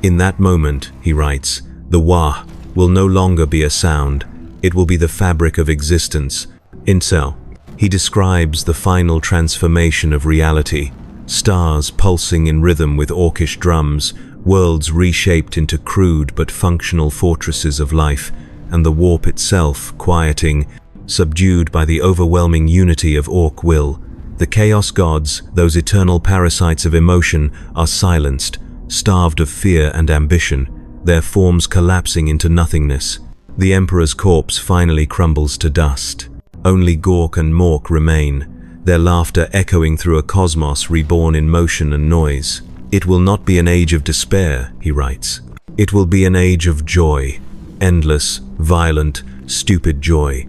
In that moment, he writes, the War will no longer be a sound, it will be the fabric of existence. Incel. He describes the final transformation of reality, stars pulsing in rhythm with orcish drums, worlds reshaped into crude but functional fortresses of life, and the warp itself quieting, subdued by the overwhelming unity of Ork will. The Chaos Gods, those eternal parasites of emotion, are silenced, starved of fear and ambition, their forms collapsing into nothingness. The Emperor's corpse finally crumbles to dust. Only Gork and Mork remain, their laughter echoing through a cosmos reborn in motion and noise. It will not be an age of despair, he writes. It will be an age of joy, endless, violent, stupid joy.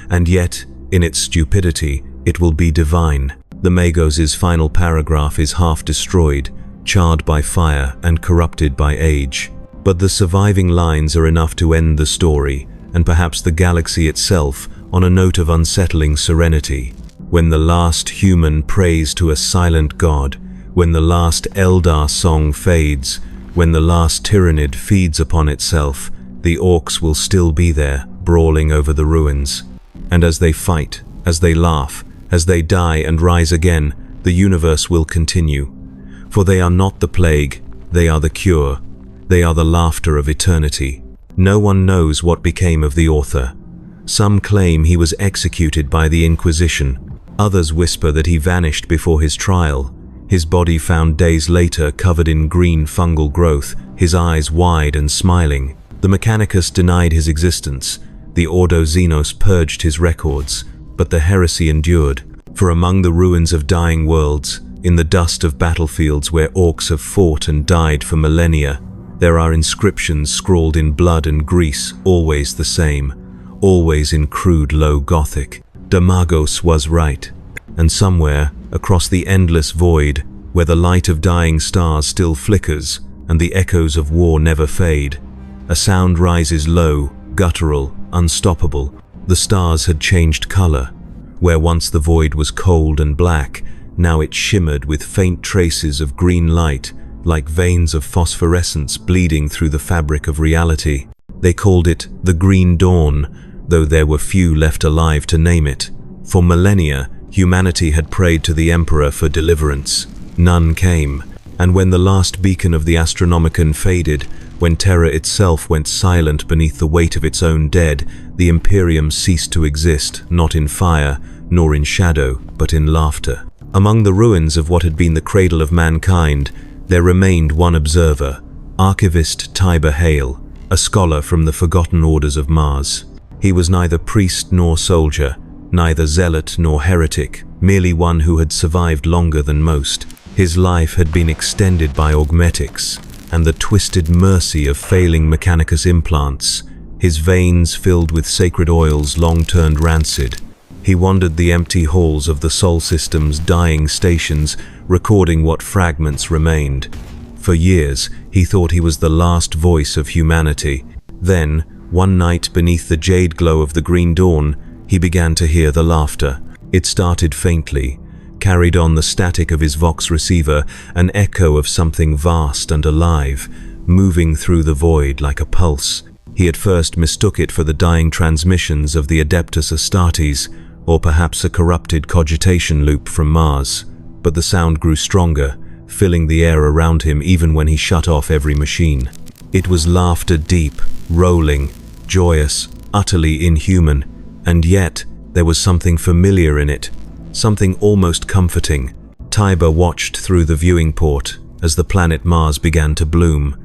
And yet, in its stupidity, it will be divine. The Magos' final paragraph is half destroyed, charred by fire and corrupted by age. But the surviving lines are enough to end the story, and perhaps the galaxy itself, on a note of unsettling serenity. When the last human prays to a silent god, when the last Eldar song fades, when the last tyrannid feeds upon itself, the Orks will still be there, brawling over the ruins. And as they fight, as they laugh, as they die and rise again, the universe will continue. For they are not the plague, they are the cure. They are the laughter of eternity. No one knows what became of the author. Some claim he was executed by the Inquisition. Others whisper that he vanished before his trial, his body found days later covered in green fungal growth, his eyes wide and smiling. The Mechanicus denied his existence. The Ordo Xenos purged his records, but the heresy endured. For among the ruins of dying worlds, in the dust of battlefields where Orks have fought and died for millennia, there are inscriptions scrawled in blood and grease, always the same, always in crude low Gothic. De Magos was right. And somewhere, across the endless void, where the light of dying stars still flickers and the echoes of war never fade, a sound rises low, guttural, unstoppable. The stars had changed color. Where once the void was cold and black, now it shimmered with faint traces of green light, like veins of phosphorescence bleeding through the fabric of reality. They called it the Green Dawn, though there were few left alive to name it. For millennia, humanity had prayed to the Emperor for deliverance. None came, and when the last beacon of the Astronomicon faded, when Terra itself went silent beneath the weight of its own dead, the Imperium ceased to exist, not in fire, nor in shadow, but in laughter. Among the ruins of what had been the cradle of mankind, there remained one observer, Archivist Tiber Hale, a scholar from the forgotten orders of Mars. He was neither priest nor soldier, neither zealot nor heretic, merely one who had survived longer than most. His life had been extended by augmetics and the twisted mercy of failing Mechanicus implants, his veins filled with sacred oils long turned rancid. He wandered the empty halls of the Sol System's dying stations, recording what fragments remained. For years, he thought he was the last voice of humanity. Then, one night beneath the jade glow of the Green Dawn, he began to hear the laughter. It started faintly, carried on the static of his Vox receiver, an echo of something vast and alive, moving through the void like a pulse. He at first mistook it for the dying transmissions of the Adeptus Astartes, or perhaps a corrupted cogitation loop from Mars. But the sound grew stronger, filling the air around him even when he shut off every machine. It was laughter deep, rolling, joyous, utterly inhuman, and yet There was something familiar in it, something almost comforting. Tiber watched through the viewing port as the planet Mars began to bloom.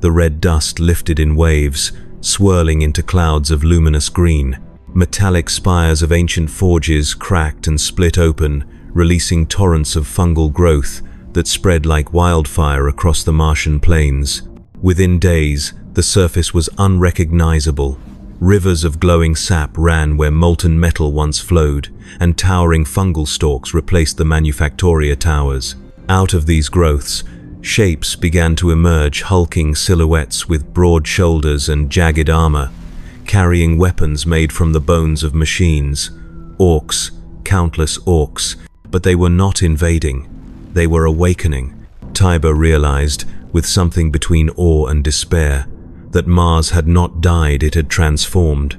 The red dust lifted in waves, swirling into clouds of luminous green. Metallic spires of ancient forges cracked and split open, releasing torrents of fungal growth that spread like wildfire across the Martian plains. Within days, the surface was unrecognizable. Rivers of glowing sap ran where molten metal once flowed, and towering fungal stalks replaced the manufactoria towers. Out of these growths, shapes began to emerge, hulking silhouettes with broad shoulders and jagged armor, carrying weapons made from the bones of machines. Orks, countless orks, but they were not invading. They were awakening. Tiber realized, with something between awe and despair, that Mars had not died, it had transformed.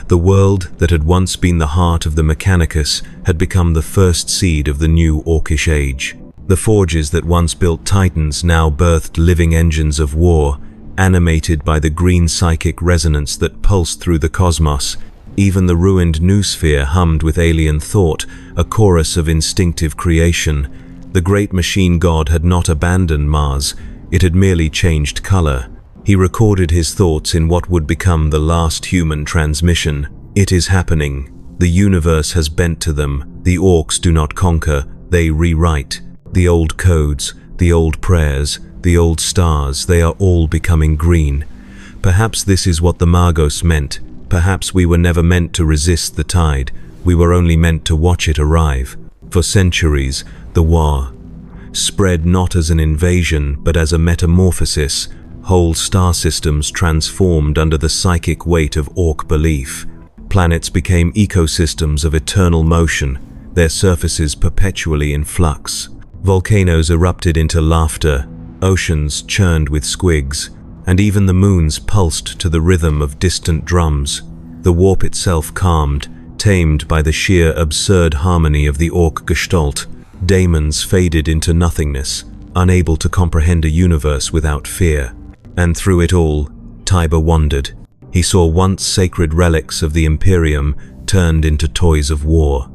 The world that had once been the heart of the Mechanicus had become the first seed of the new Orkish age. The forges that once built titans now birthed living engines of war, animated by the green psychic resonance that pulsed through the cosmos. Even the ruined noosphere hummed with alien thought, a chorus of instinctive creation. The great machine god had not abandoned Mars, it had merely changed color. He recorded his thoughts in what would become the last human transmission. It is happening. The universe has bent to them. The Orks do not conquer, they rewrite. The old codes, the old prayers, the old stars, they are all becoming green. Perhaps this is what the Magos meant. Perhaps we were never meant to resist the tide. We were only meant to watch it arrive. For centuries, the war spread not as an invasion, but as a metamorphosis. Whole star systems transformed under the psychic weight of Ork belief. Planets became ecosystems of eternal motion, their surfaces perpetually in flux. Volcanoes erupted into laughter, oceans churned with squigs, and even the moons pulsed to the rhythm of distant drums. The warp itself calmed, tamed by the sheer absurd harmony of the Ork gestalt. Daemons faded into nothingness, unable to comprehend a universe without fear. And through it all, Tiber wandered. He saw once sacred relics of the Imperium turned into toys of war.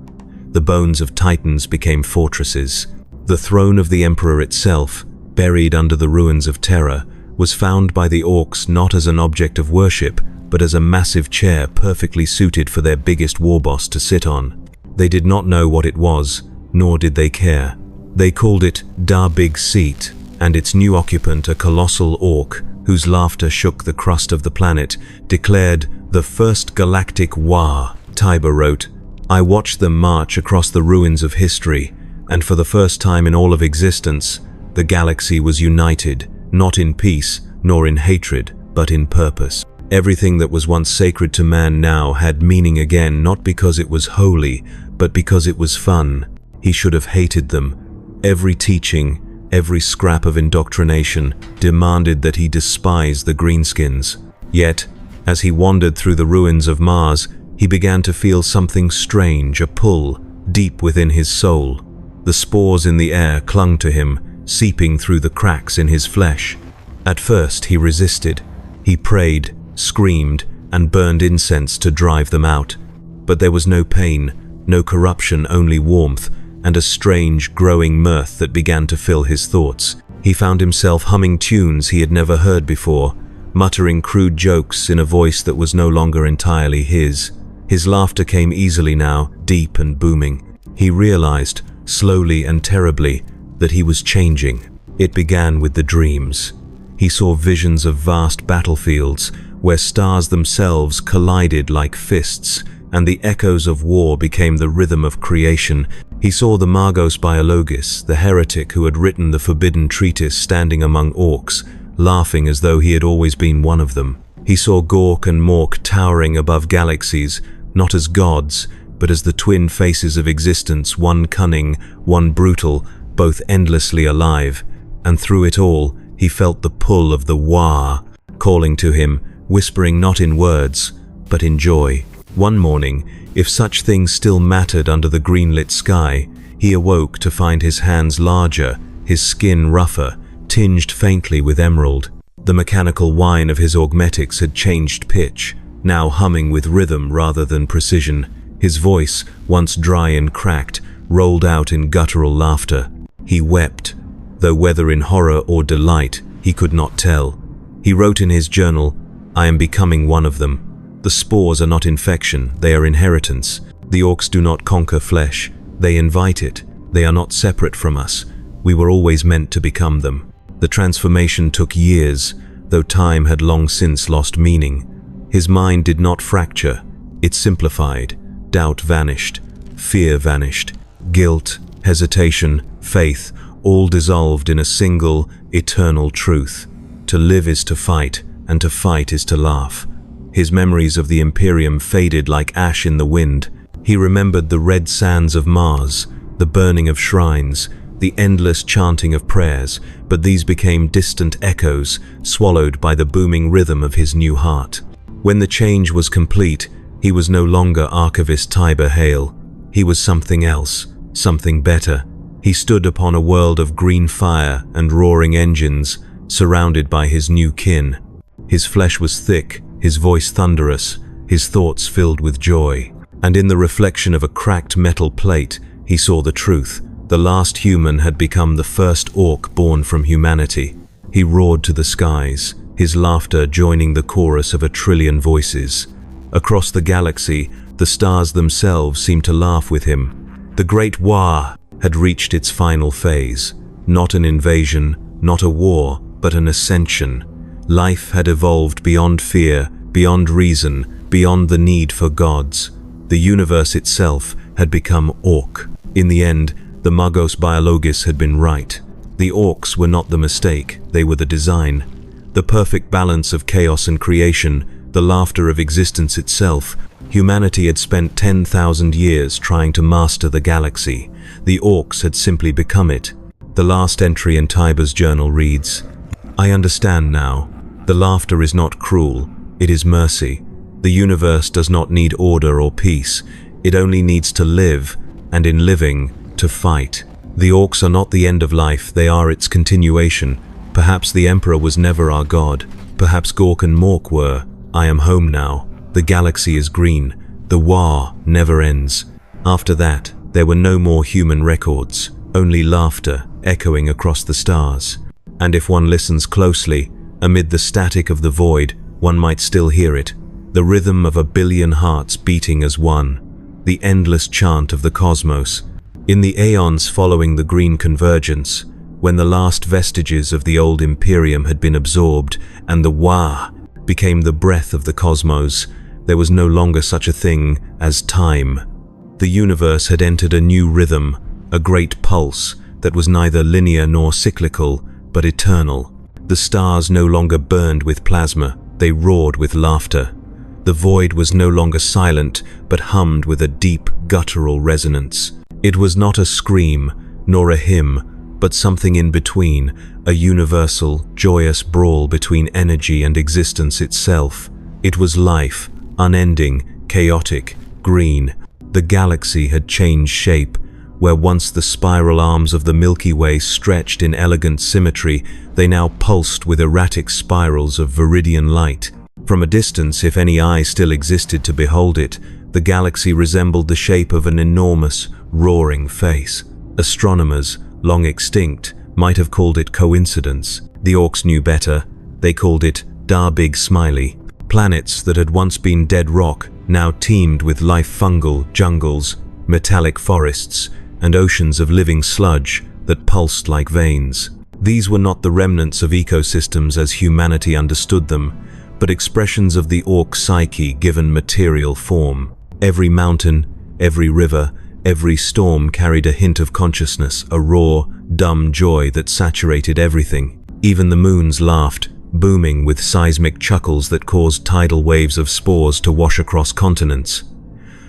The bones of titans became fortresses. The throne of the Emperor itself, buried under the ruins of Terra, was found by the Orks not as an object of worship, but as a massive chair perfectly suited for their biggest warboss to sit on. They did not know what it was, nor did they care. They called it Da Big Seat, and its new occupant, a colossal orc, whose laughter shook the crust of the planet, declared, "The first galactic war." Tiber wrote, "I watched them march across the ruins of history, and for the first time in all of existence, the galaxy was united, not in peace, nor in hatred, but in purpose. Everything that was once sacred to man now had meaning again, not because it was holy, but because it was fun. He should have hated them. Every teaching, every scrap of indoctrination demanded that he despise the greenskins. Yet, as he wandered through the ruins of Mars, he began to feel something strange, a pull, deep within his soul. The spores in the air clung to him, seeping through the cracks in his flesh. At first he resisted. He prayed, screamed, and burned incense to drive them out. But there was no pain, no corruption, only warmth, and a strange, growing mirth that began to fill his thoughts. He found himself humming tunes he had never heard before, muttering crude jokes in a voice that was no longer entirely his. His laughter came easily now, deep and booming. He realized, slowly and terribly, that he was changing. It began with the dreams. He saw visions of vast battlefields, where stars themselves collided like fists, and the echoes of war became the rhythm of creation. He saw the Magos Biologis, the heretic who had written the forbidden treatise, standing among orcs, laughing as though he had always been one of them. He saw Gork and Mork towering above galaxies, not as gods, but as the twin faces of existence, one cunning, one brutal, both endlessly alive. And through it all, he felt the pull of the Wa, calling to him, whispering not in words, but in joy. One morning, if such things still mattered under the green-lit sky, he awoke to find his hands larger, his skin rougher, tinged faintly with emerald. The mechanical whine of his augmetics had changed pitch, now humming with rhythm rather than precision. His voice, once dry and cracked, rolled out in guttural laughter. He wept, though whether in horror or delight, he could not tell. He wrote in his journal, "I am becoming one of them. The spores are not infection, they are inheritance. The Orks do not conquer flesh, they invite it. They are not separate from us. We were always meant to become them." The transformation took years, though time had long since lost meaning. His mind did not fracture, it simplified. Doubt vanished, fear vanished, guilt, hesitation, faith, all dissolved in a single, eternal truth. To live is to fight, and to fight is to laugh. His memories of the Imperium faded like ash in the wind. He remembered the red sands of Mars, the burning of shrines, the endless chanting of prayers, but these became distant echoes, swallowed by the booming rhythm of his new heart. When the change was complete, he was no longer Archivist Tiber Hale. He was something else, something better. He stood upon a world of green fire and roaring engines, surrounded by his new kin. His flesh was thick, his voice thunderous, his thoughts filled with joy. And in the reflection of a cracked metal plate, he saw the truth. The last human had become the first Ork born from humanity. He roared to the skies, his laughter joining the chorus of 1,000,000,000,000 voices. Across the galaxy, the stars themselves seemed to laugh with him. The Great War had reached its final phase. Not an invasion, not a war, but an ascension. Life had evolved beyond fear, beyond reason, beyond the need for gods. The universe itself had become Ork. In the end, the Magos Biologis had been right. The Orks were not the mistake, they were the design. The perfect balance of chaos and creation, the laughter of existence itself. Humanity had spent 10,000 years trying to master the galaxy. The Orks had simply become it. The last entry in Tiber's journal reads, "I understand now. The laughter is not cruel, it is mercy. The universe does not need order or peace. It only needs to live, and in living, to fight. The Orks are not the end of life, they are its continuation. Perhaps the Emperor was never our god. Perhaps Gork and Mork were. I am home now. The galaxy is green. The war never ends." After that, there were no more human records, only laughter echoing across the stars. And if one listens closely, amid the static of the void, one might still hear it. The rhythm of 1,000,000,000 hearts beating as one. The endless chant of the cosmos. In the aeons following the Green Convergence, when the last vestiges of the old Imperium had been absorbed and the Wa became the breath of the cosmos, there was no longer such a thing as time. The universe had entered a new rhythm, a great pulse that was neither linear nor cyclical, but eternal. The stars no longer burned with plasma, they roared with laughter. The void was no longer silent, but hummed with a deep, guttural resonance. It was not a scream, nor a hymn, but something in between, a universal, joyous brawl between energy and existence itself. It was life, unending, chaotic, green. The galaxy had changed shape. Where once the spiral arms of the Milky Way stretched in elegant symmetry, they now pulsed with erratic spirals of viridian light. From a distance, if any eye still existed to behold it, the galaxy resembled the shape of an enormous, roaring face. Astronomers, long extinct, might have called it coincidence. The Orks knew better. They called it Dar Big Smiley. Planets that had once been dead rock now teemed with life-fungal jungles, metallic forests, and oceans of living sludge that pulsed like veins. These were not the remnants of ecosystems as humanity understood them, but expressions of the Ork psyche given material form. Every mountain, every river, every storm carried a hint of consciousness, a raw, dumb joy that saturated everything. Even the moons laughed, booming with seismic chuckles that caused tidal waves of spores to wash across continents.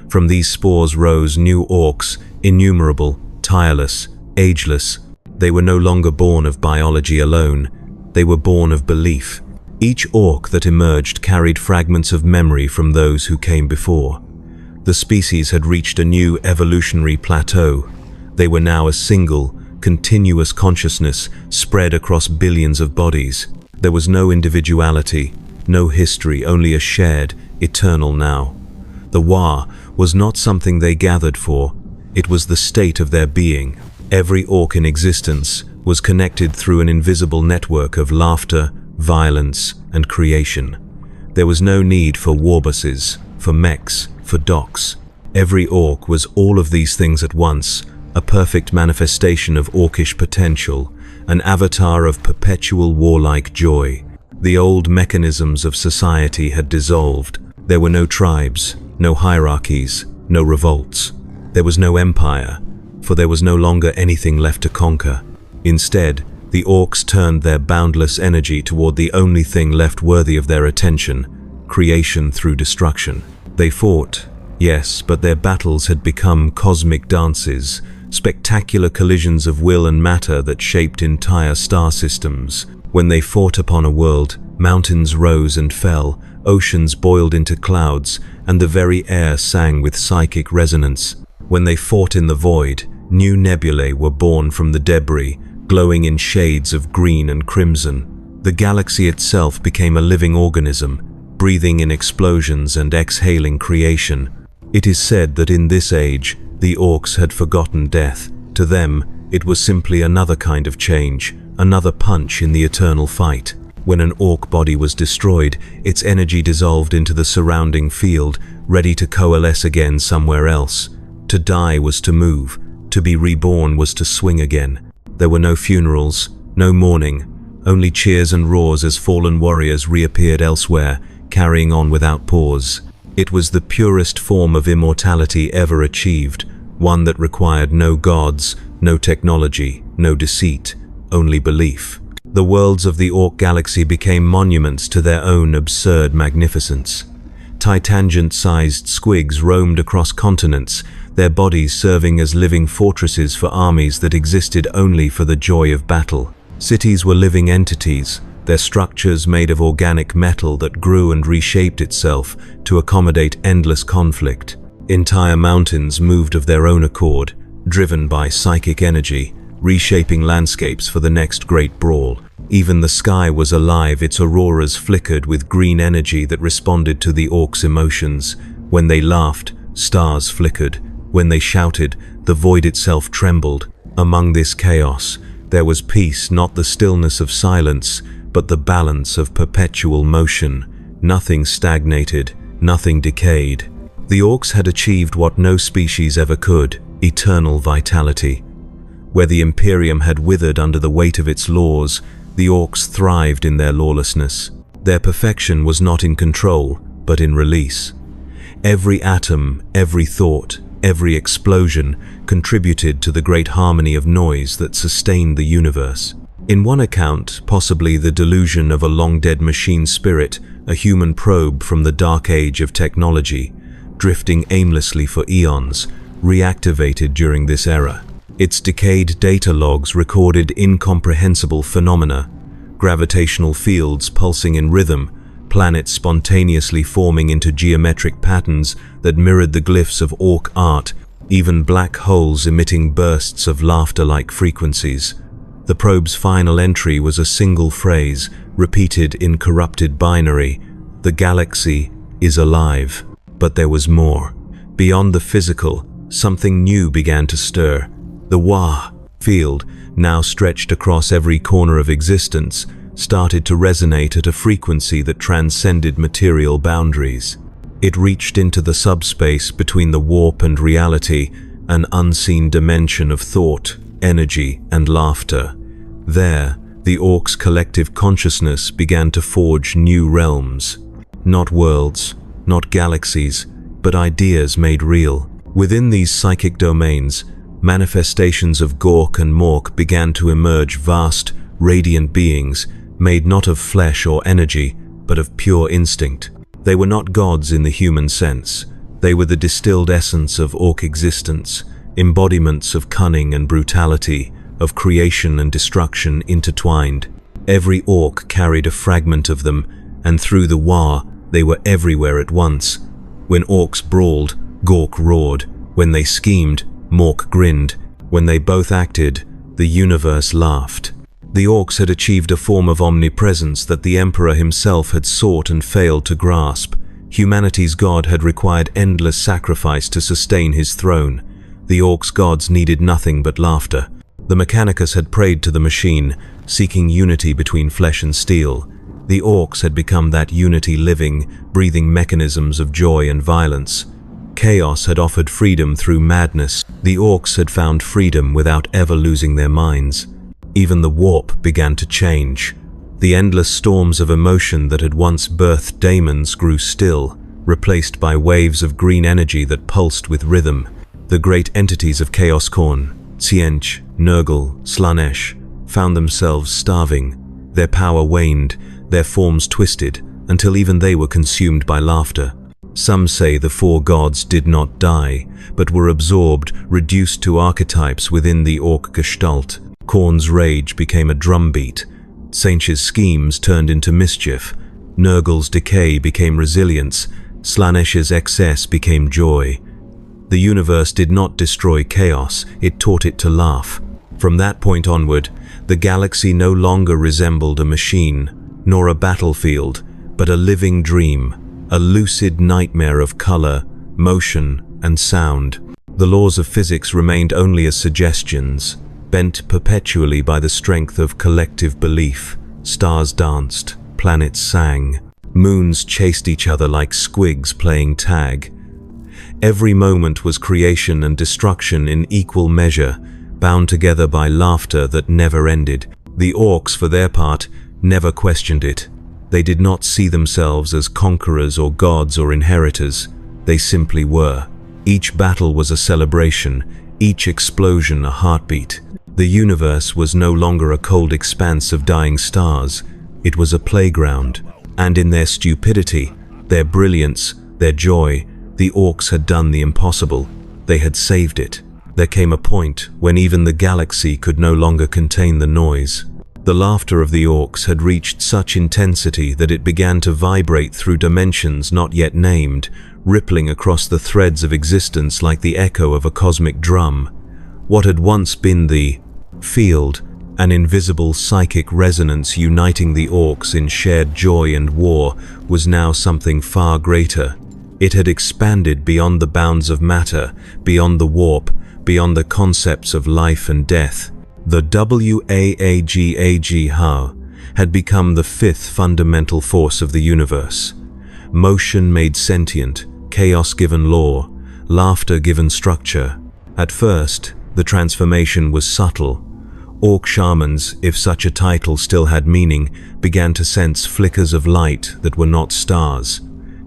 From these spores rose new Orks, innumerable, tireless, ageless. They were no longer born of biology alone. They were born of belief. Each Ork that emerged carried fragments of memory from those who came before. The species had reached a new evolutionary plateau. They were now a single, continuous consciousness spread across billions of bodies. There was no individuality, no history, only a shared, eternal now. The Wa was not something they gathered for, it was the state of their being. Every orc in existence was connected through an invisible network of laughter, violence, and creation. There was no need for warbuses, for mechs, for docks. Every orc was all of these things at once, a perfect manifestation of orcish potential, an avatar of perpetual warlike joy. The old mechanisms of society had dissolved. There were no tribes, no hierarchies, no revolts. There was no empire, for there was no longer anything left to conquer. Instead, the orcs turned their boundless energy toward the only thing left worthy of their attention, creation through destruction. They fought, yes, but their battles had become cosmic dances, spectacular collisions of will and matter that shaped entire star systems. When they fought upon a world, mountains rose and fell, oceans boiled into clouds, and the very air sang with psychic resonance. When they fought in the void, new nebulae were born from the debris, glowing in shades of green and crimson. The galaxy itself became a living organism, breathing in explosions and exhaling creation. It is said that in this age, the orcs had forgotten death. To them, it was simply another kind of change, another punch in the eternal fight. When an orc body was destroyed, its energy dissolved into the surrounding field, ready to coalesce again somewhere else. To die was to move, to be reborn was to swing again. There were no funerals, no mourning, only cheers and roars as fallen warriors reappeared elsewhere, carrying on without pause. It was the purest form of immortality ever achieved, one that required no gods, no technology, no deceit, only belief. The worlds of the Orc galaxy became monuments to their own absurd magnificence. Titangent-sized squigs roamed across continents, their bodies serving as living fortresses for armies that existed only for the joy of battle. Cities were living entities, their structures made of organic metal that grew and reshaped itself to accommodate endless conflict. Entire mountains moved of their own accord, driven by psychic energy, reshaping landscapes for the next great brawl. Even the sky was alive, its auroras flickered with green energy that responded to the orcs' emotions. When they laughed, stars flickered. When they shouted, the void itself trembled. Among this chaos, there was peace, not the stillness of silence, but the balance of perpetual motion. Nothing stagnated, nothing decayed. The orcs had achieved what no species ever could, eternal vitality. Where the Imperium had withered under the weight of its laws, the orcs thrived in their lawlessness. Their perfection was not in control, but in release. Every atom, every thought, every explosion contributed to the great harmony of noise that sustained the universe. In one account, possibly the delusion of a long-dead machine spirit, a human probe from the dark age of technology, drifting aimlessly for eons, reactivated during this era. Its decayed data logs recorded incomprehensible phenomena, gravitational fields pulsing in rhythm, planets spontaneously forming into geometric patterns that mirrored the glyphs of orc art, even black holes emitting bursts of laughter-like frequencies. The probe's final entry was a single phrase, repeated in corrupted binary: "The galaxy is alive." But there was more. Beyond the physical, something new began to stir. The Wah field, now stretched across every corner of existence, started to resonate at a frequency that transcended material boundaries. It reached into the subspace between the warp and reality, an unseen dimension of thought, energy, and laughter. There, the Orcs' collective consciousness began to forge new realms. Not worlds, not galaxies, but ideas made real. Within these psychic domains, manifestations of Gork and Mork began to emerge, vast, radiant beings, made not of flesh or energy, but of pure instinct. They were not gods in the human sense. They were the distilled essence of Orc existence, embodiments of cunning and brutality, of creation and destruction intertwined. Every Orc carried a fragment of them, and through the Wah, they were everywhere at once. When Orcs brawled, Gork roared. When they schemed, Mork grinned. When they both acted, the universe laughed. The Orcs had achieved a form of omnipresence that the Emperor himself had sought and failed to grasp. Humanity's god had required endless sacrifice to sustain his throne. The Orks' gods needed nothing but laughter. The Mechanicus had prayed to the machine, seeking unity between flesh and steel. The Orks had become that unity, living, breathing mechanisms of joy and violence. Chaos had offered freedom through madness. The Orks had found freedom without ever losing their minds. Even the warp began to change. The endless storms of emotion that had once birthed daemons grew still, replaced by waves of green energy that pulsed with rhythm. The great entities of Chaos Khorne, Tsiench, Nurgle, Slaanesh, found themselves starving. Their power waned, their forms twisted, until even they were consumed by laughter. Some say the four gods did not die, but were absorbed, reduced to archetypes within the Ork gestalt. Khorne's rage became a drumbeat. Tsiench's schemes turned into mischief. Nurgle's decay became resilience. Slaanesh's excess became joy. The universe did not destroy chaos, it taught it to laugh. From that point onward, the galaxy no longer resembled a machine, nor a battlefield, but a living dream, a lucid nightmare of color, motion, and sound. The laws of physics remained only as suggestions, bent perpetually by the strength of collective belief. Stars danced, planets sang, moons chased each other like squigs playing tag. Every moment was creation and destruction in equal measure, bound together by laughter that never ended. The Orks, for their part, never questioned it. They did not see themselves as conquerors or gods or inheritors. They simply were. Each battle was a celebration, each explosion a heartbeat. The universe was no longer a cold expanse of dying stars. It was a playground, and in their stupidity, their brilliance, their joy, the Orks had done the impossible. They had saved it. There came a point when even the galaxy could no longer contain the noise. The laughter of the Orks had reached such intensity that it began to vibrate through dimensions not yet named, rippling across the threads of existence like the echo of a cosmic drum. What had once been the field, an invisible psychic resonance uniting the Orks in shared joy and war, was now something far greater. It had expanded beyond the bounds of matter, beyond the warp, beyond the concepts of life and death. The WAAGAGHA had become the fifth fundamental force of the universe. Motion made sentient, chaos given law, laughter given structure. At first, the transformation was subtle. Ork shamans, if such a title still had meaning, began to sense flickers of light that were not stars,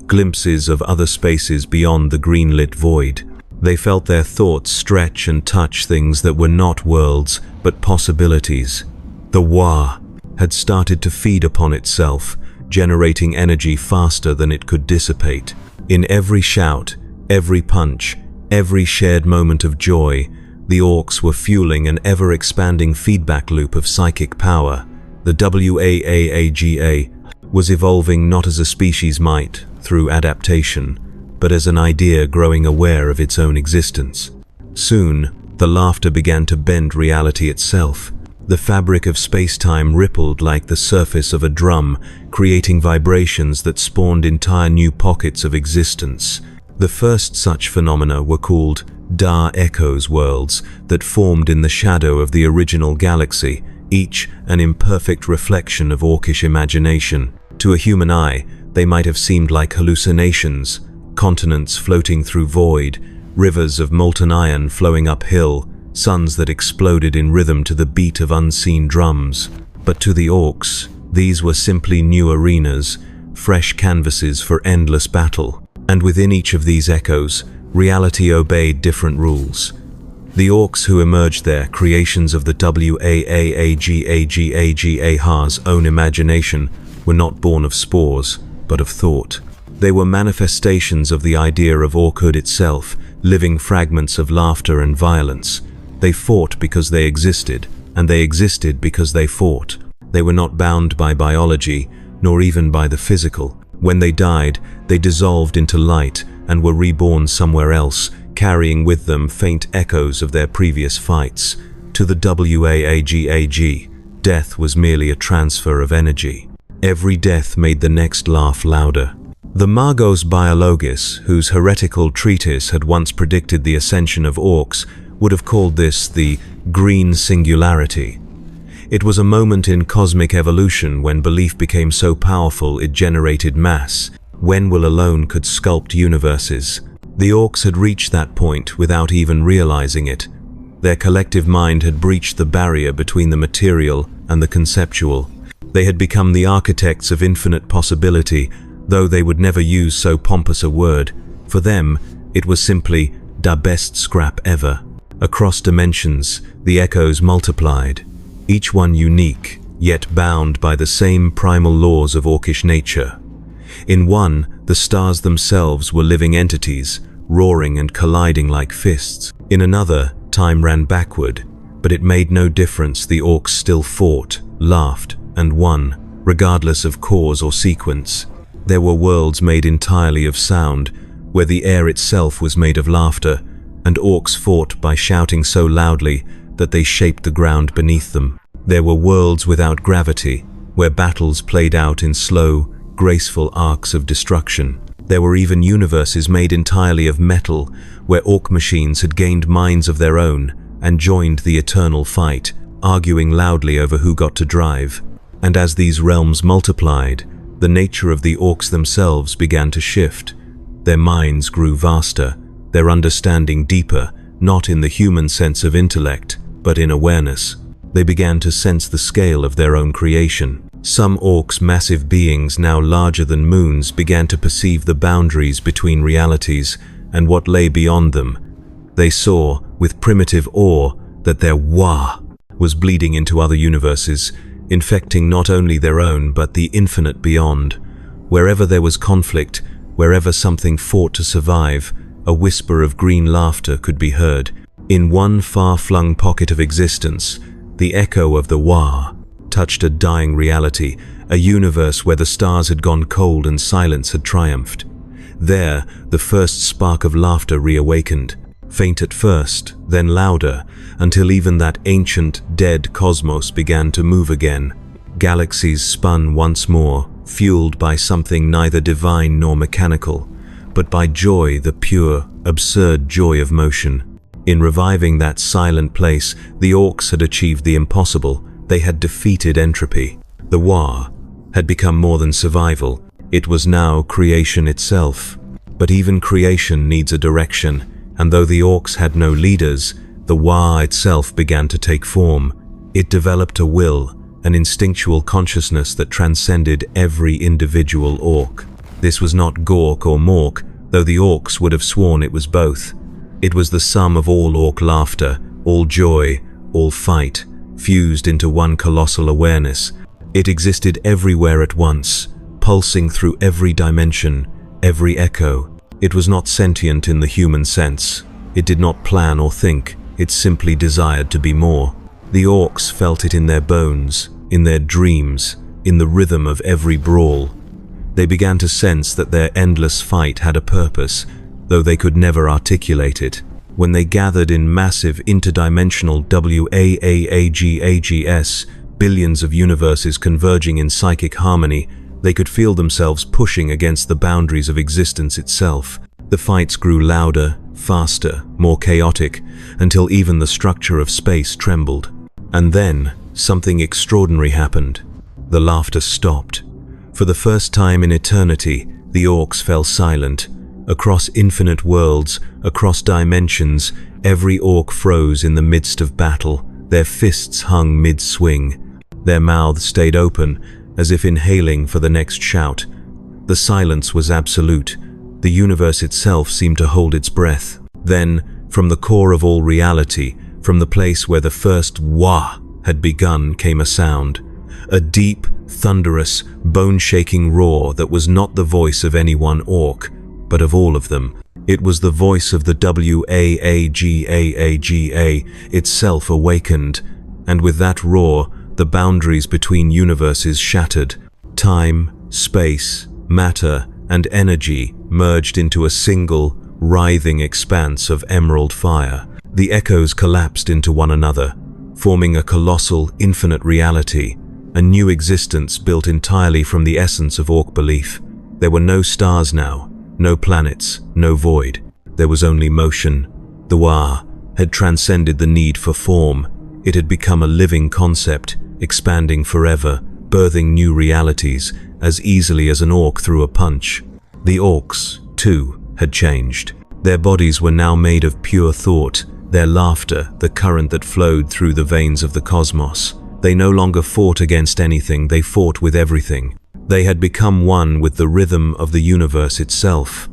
glimpses of other spaces beyond the green-lit void. They felt their thoughts stretch and touch things that were not worlds, but possibilities. The Wa had started to feed upon itself, generating energy faster than it could dissipate. In every shout, every punch, every shared moment of joy, the Orks were fueling an ever-expanding feedback loop of psychic power. The WAAGA was evolving not as a species might, through adaptation, but as an idea growing aware of its own existence. Soon, the laughter began to bend reality itself. The fabric of space-time rippled like the surface of a drum, creating vibrations that spawned entire new pockets of existence. The first such phenomena were called Da Echoes worlds that formed in the shadow of the original galaxy, each an imperfect reflection of Orkish imagination. To a human eye, they might have seemed like hallucinations, continents floating through void, rivers of molten iron flowing uphill, suns that exploded in rhythm to the beat of unseen drums. But to the Orks, these were simply new arenas, fresh canvases for endless battle. And within each of these echoes, reality obeyed different rules. The Orks who emerged there, creations of the WAAGAGAGA's own imagination, were not born of spores, but of thought. They were manifestations of the idea of Orkoid itself, living fragments of laughter and violence. They fought because they existed, and they existed because they fought. They were not bound by biology, nor even by the physical. When they died, they dissolved into light and were reborn somewhere else, carrying with them faint echoes of their previous fights. To the WAAGAG, death was merely a transfer of energy. Every death made the next laugh louder. The Magos Biologis, whose heretical treatise had once predicted the ascension of Orks, would have called this the green singularity. It was a moment in cosmic evolution when belief became so powerful it generated mass, when will alone could sculpt universes. The Orks had reached that point without even realizing it. Their collective mind had breached the barrier between the material and the conceptual. They had become the architects of infinite possibility, though they would never use so pompous a word. For them, it was simply the best scrap ever. Across dimensions, the echoes multiplied, each one unique, yet bound by the same primal laws of Orkish nature. In one, the stars themselves were living entities, roaring and colliding like fists. In another, time ran backward, but it made no difference. The Orks still fought, laughed, and won, regardless of cause or sequence. There were worlds made entirely of sound, where the air itself was made of laughter, and Orks fought by shouting so loudly that they shaped the ground beneath them. There were worlds without gravity, where battles played out in slow, graceful arcs of destruction. There were even universes made entirely of metal, where Ork machines had gained minds of their own and joined the eternal fight, arguing loudly over who got to drive. And as these realms multiplied, the nature of the Orks themselves began to shift. Their minds grew vaster, their understanding deeper, not in the human sense of intellect, but in awareness. They began to sense the scale of their own creation. Some Orks, massive beings now larger than moons, began to perceive the boundaries between realities and what lay beyond them. They saw, with primitive awe, that their Wa was bleeding into other universes, infecting not only their own but the infinite beyond. Wherever there was conflict, wherever something fought to survive, a whisper of green laughter could be heard. In one far-flung pocket of existence, the echo of the Wa touched a dying reality, a universe where the stars had gone cold and silence had triumphed. There, the first spark of laughter reawakened, faint at first, then louder, until even that ancient, dead cosmos began to move again. Galaxies spun once more, fueled by something neither divine nor mechanical, but by joy, the pure, absurd joy of motion. In reviving that silent place, the Orks had achieved the impossible. They had defeated entropy. The Wa had become more than survival. It was now creation itself. But even creation needs a direction, and though the Orks had no leaders, the Wa itself began to take form. It developed a will, an instinctual consciousness that transcended every individual Ork. This was not Gork or Mork, though the Orks would have sworn it was both. It was the sum of all Ork laughter, all joy, all fight, fused into one colossal awareness. It existed everywhere at once, pulsing through every dimension, every echo. It was not sentient in the human sense. It did not plan or think. It simply desired to be more. The Orks felt it in their bones, in their dreams, in the rhythm of every brawl. They began to sense that their endless fight had a purpose, though they could never articulate it. When they gathered in massive interdimensional WAAAGAGS, billions of universes converging in psychic harmony, they could feel themselves pushing against the boundaries of existence itself. The fights grew louder, faster, more chaotic, until even the structure of space trembled. And then, something extraordinary happened. The laughter stopped. For the first time in eternity, the Orks fell silent. Across infinite worlds, across dimensions, every Ork froze in the midst of battle. Their fists hung mid-swing. Their mouths stayed open, as if inhaling for the next shout. The silence was absolute. The universe itself seemed to hold its breath. Then, from the core of all reality, from the place where the first Wa had begun, came a sound. A deep, thunderous, bone-shaking roar that was not the voice of any one Ork, but of all of them. It was the voice of the WAAGAAGA itself awakened, and with that roar, the boundaries between universes shattered. Time, space, matter, and energy merged into a single, writhing expanse of emerald fire. The echoes collapsed into one another, forming a colossal, infinite reality, a new existence built entirely from the essence of Ork belief. There were no stars now, no planets, no void. There was only motion. The War had transcended the need for form. It had become a living concept, expanding forever, birthing new realities as easily as an orc threw a punch. The orcs, too, had changed. Their bodies were now made of pure thought, their laughter the current that flowed through the veins of the cosmos. They no longer fought against anything, they fought with everything. They had become one with the rhythm of the universe itself.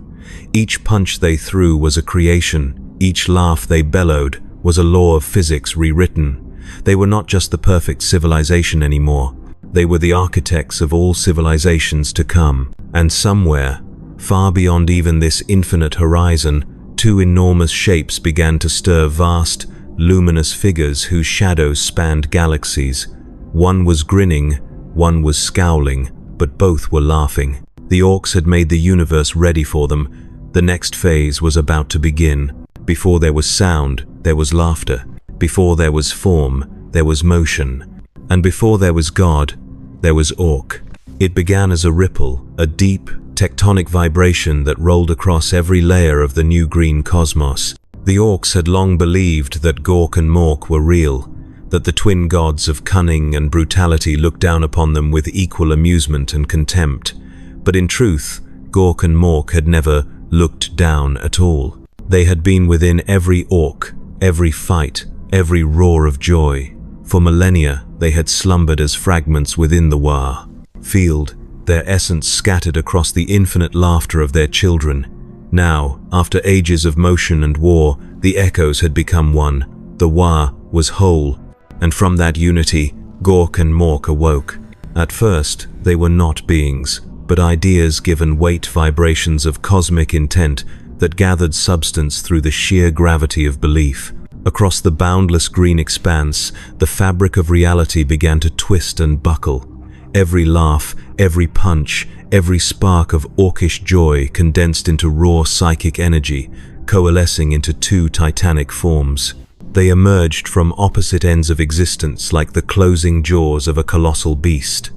Each punch they threw was a creation, each laugh they bellowed was a law of physics rewritten. They were not just the perfect civilization anymore. They were the architects of all civilizations to come. And somewhere, far beyond even this infinite horizon, two enormous shapes began to stir, vast, luminous figures whose shadows spanned galaxies. One was grinning, one was scowling, but both were laughing. The orcs had made the universe ready for them. The next phase was about to begin. Before there was sound, there was laughter. Before there was form, there was motion. And before there was God, there was Orc. It began as a ripple, a deep, tectonic vibration that rolled across every layer of the new green cosmos. The Orcs had long believed that Gork and Mork were real, that the twin gods of cunning and brutality looked down upon them with equal amusement and contempt. But in truth, Gork and Mork had never looked down at all. They had been within every orc, every fight, every roar of joy. For millennia, they had slumbered as fragments within the War. Field, their essence scattered across the infinite laughter of their children. Now, after ages of motion and war, the echoes had become one. The War was whole, and from that unity, Gork and Mork awoke. At first, they were not beings, but ideas given weight vibrations of cosmic intent that gathered substance through the sheer gravity of belief. Across the boundless green expanse, the fabric of reality began to twist and buckle. Every laugh, every punch, every spark of orcish joy condensed into raw psychic energy, coalescing into two titanic forms. They emerged from opposite ends of existence like the closing jaws of a colossal beast.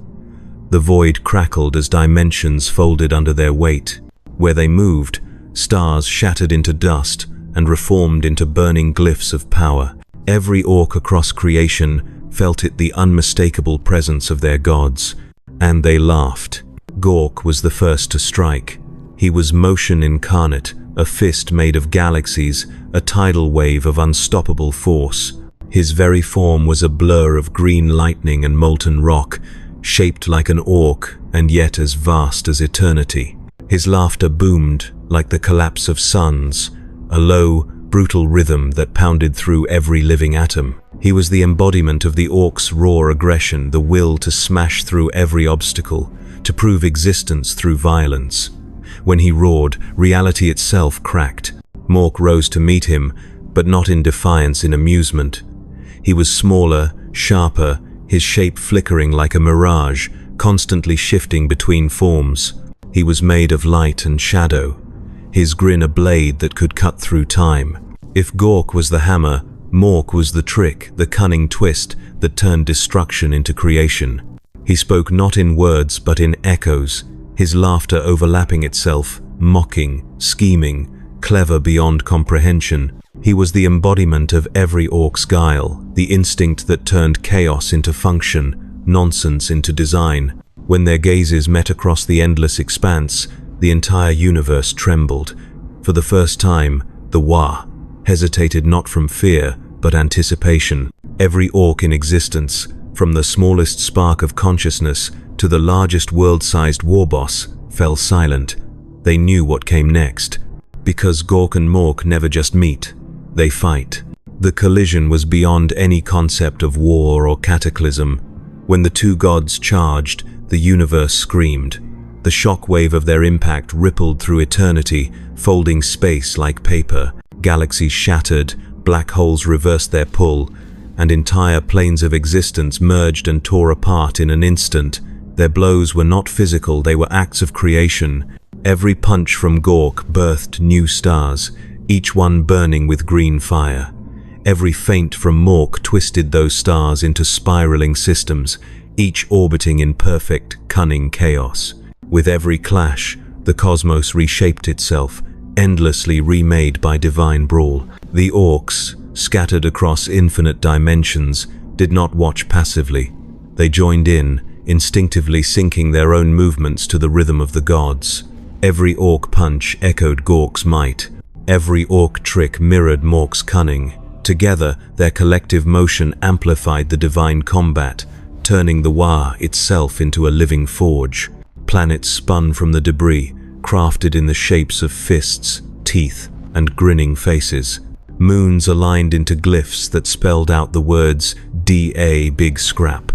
The void crackled as dimensions folded under their weight. Where they moved, stars shattered into dust and reformed into burning glyphs of power. Every orc across creation felt it, the unmistakable presence of their gods. And they laughed. Gork was the first to strike. He was motion incarnate, a fist made of galaxies, a tidal wave of unstoppable force. His very form was a blur of green lightning and molten rock, shaped like an orc and yet as vast as eternity. His laughter boomed like the collapse of suns, a low, brutal rhythm that pounded through every living atom. He was the embodiment of the orc's raw aggression, the will to smash through every obstacle, to prove existence through violence. When he roared, reality itself cracked. Mork rose to meet him, but not in defiance, in amusement. He was smaller, sharper, his shape flickering like a mirage, constantly shifting between forms. He was made of light and shadow, his grin a blade that could cut through time. If Gork was the hammer, Mork was the trick, the cunning twist that turned destruction into creation. He spoke not in words but in echoes, his laughter overlapping itself, mocking, scheming, clever beyond comprehension. He was the embodiment of every orc's guile, the instinct that turned chaos into function, nonsense into design. When their gazes met across the endless expanse, the entire universe trembled. For the first time, the War hesitated not from fear, but anticipation. Every orc in existence, from the smallest spark of consciousness to the largest world-sized war boss, fell silent. They knew what came next. Because Gork and Mork never just meet, they fight. The collision was beyond any concept of war or cataclysm. When the two gods charged, the universe screamed. The shockwave of their impact rippled through eternity, folding space like paper. Galaxies shattered, black holes reversed their pull, and entire planes of existence merged and tore apart in an instant. Their blows were not physical, they were acts of creation. Every punch from Gork birthed new stars, each one burning with green fire. Every feint from Mork twisted those stars into spiraling systems, each orbiting in perfect, cunning chaos. With every clash, the cosmos reshaped itself, endlessly remade by divine brawl. The Orks, scattered across infinite dimensions, did not watch passively. They joined in, instinctively syncing their own movements to the rhythm of the gods. Every Ork punch echoed Gork's might. Every Ork trick mirrored Mork's cunning. Together, their collective motion amplified the divine combat, turning the War itself into a living forge. Planets spun from the debris, crafted in the shapes of fists, teeth, and grinning faces. Moons aligned into glyphs that spelled out the words DA Big Scrap.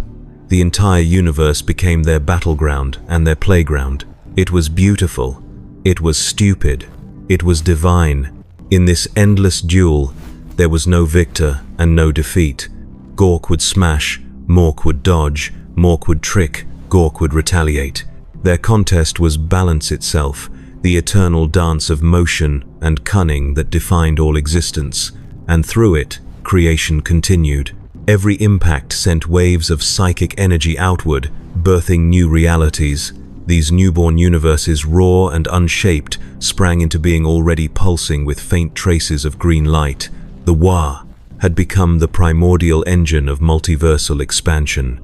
The entire universe became their battleground and their playground. It was beautiful. It was stupid. It was divine. In this endless duel, there was no victor and no defeat. Gork would smash, Mork would dodge, Mork would trick, Gork would retaliate. Their contest was balance itself, the eternal dance of motion and cunning that defined all existence. And through it, creation continued. Every impact sent waves of psychic energy outward, birthing new realities. These newborn universes, raw and unshaped, sprang into being already pulsing with faint traces of green light. The Wa had become the primordial engine of multiversal expansion.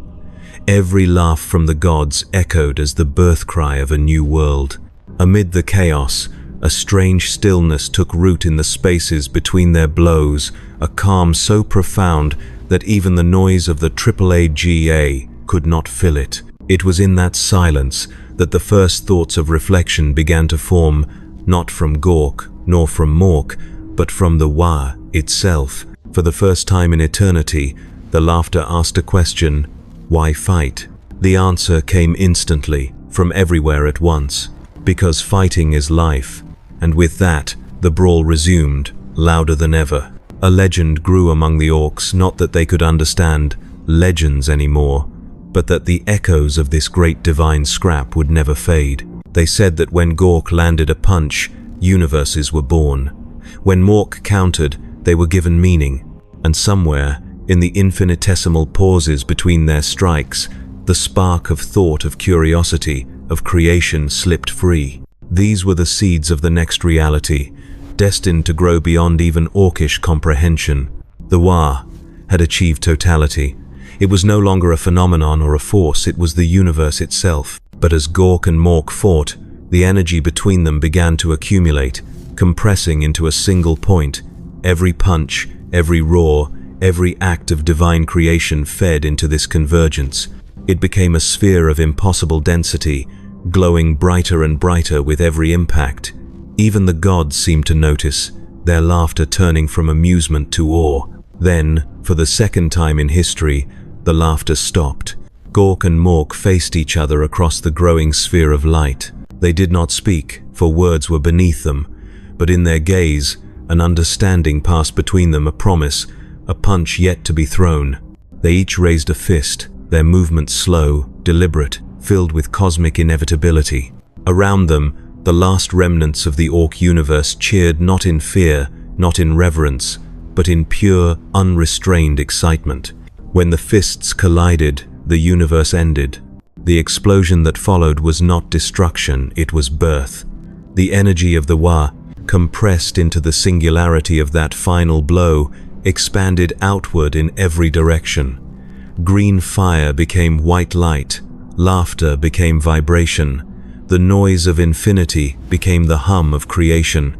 Every laugh from the gods echoed as the birth cry of a new world. Amid the chaos, a strange stillness took root in the spaces between their blows, a calm so profound that even the noise of the AAA could not fill it. It was in that silence that the first thoughts of reflection began to form, not from Gork nor from Mork, but from the Wa itself. For the first time in eternity, the laughter asked a question: why fight? The answer came instantly, from everywhere at once. Because fighting is life. And with that, the brawl resumed, louder than ever. A legend grew among the Orks, not that they could understand legends anymore, but that the echoes of this great divine scrap would never fade. They said that when Gork landed a punch, universes were born. When Mork countered, they were given meaning. And somewhere, in the infinitesimal pauses between their strikes, the spark of thought, of curiosity, of creation slipped free. These were the seeds of the next reality, destined to grow beyond even Orkish comprehension. The Wa had achieved totality. It was no longer a phenomenon or a force, it was the universe itself. But as Gork and Mork fought, the energy between them began to accumulate, compressing into a single point. Every punch, every roar, every act of divine creation fed into this convergence. It became a sphere of impossible density, glowing brighter and brighter with every impact. Even the gods seemed to notice, their laughter turning from amusement to awe. Then, for the second time in history, the laughter stopped. Gork and Mork faced each other across the growing sphere of light. They did not speak, for words were beneath them, but in their gaze, an understanding passed between them, a promise, a punch yet to be thrown. They each raised a fist, their movements slow, deliberate, filled with cosmic inevitability. Around them, the last remnants of the Ork universe cheered not in fear, not in reverence, but in pure, unrestrained excitement. When the fists collided, the universe ended. The explosion that followed was not destruction, it was birth. The energy of the Wa, compressed into the singularity of that final blow, expanded outward in every direction. Green fire became white light, laughter became vibration, the noise of infinity became the hum of creation,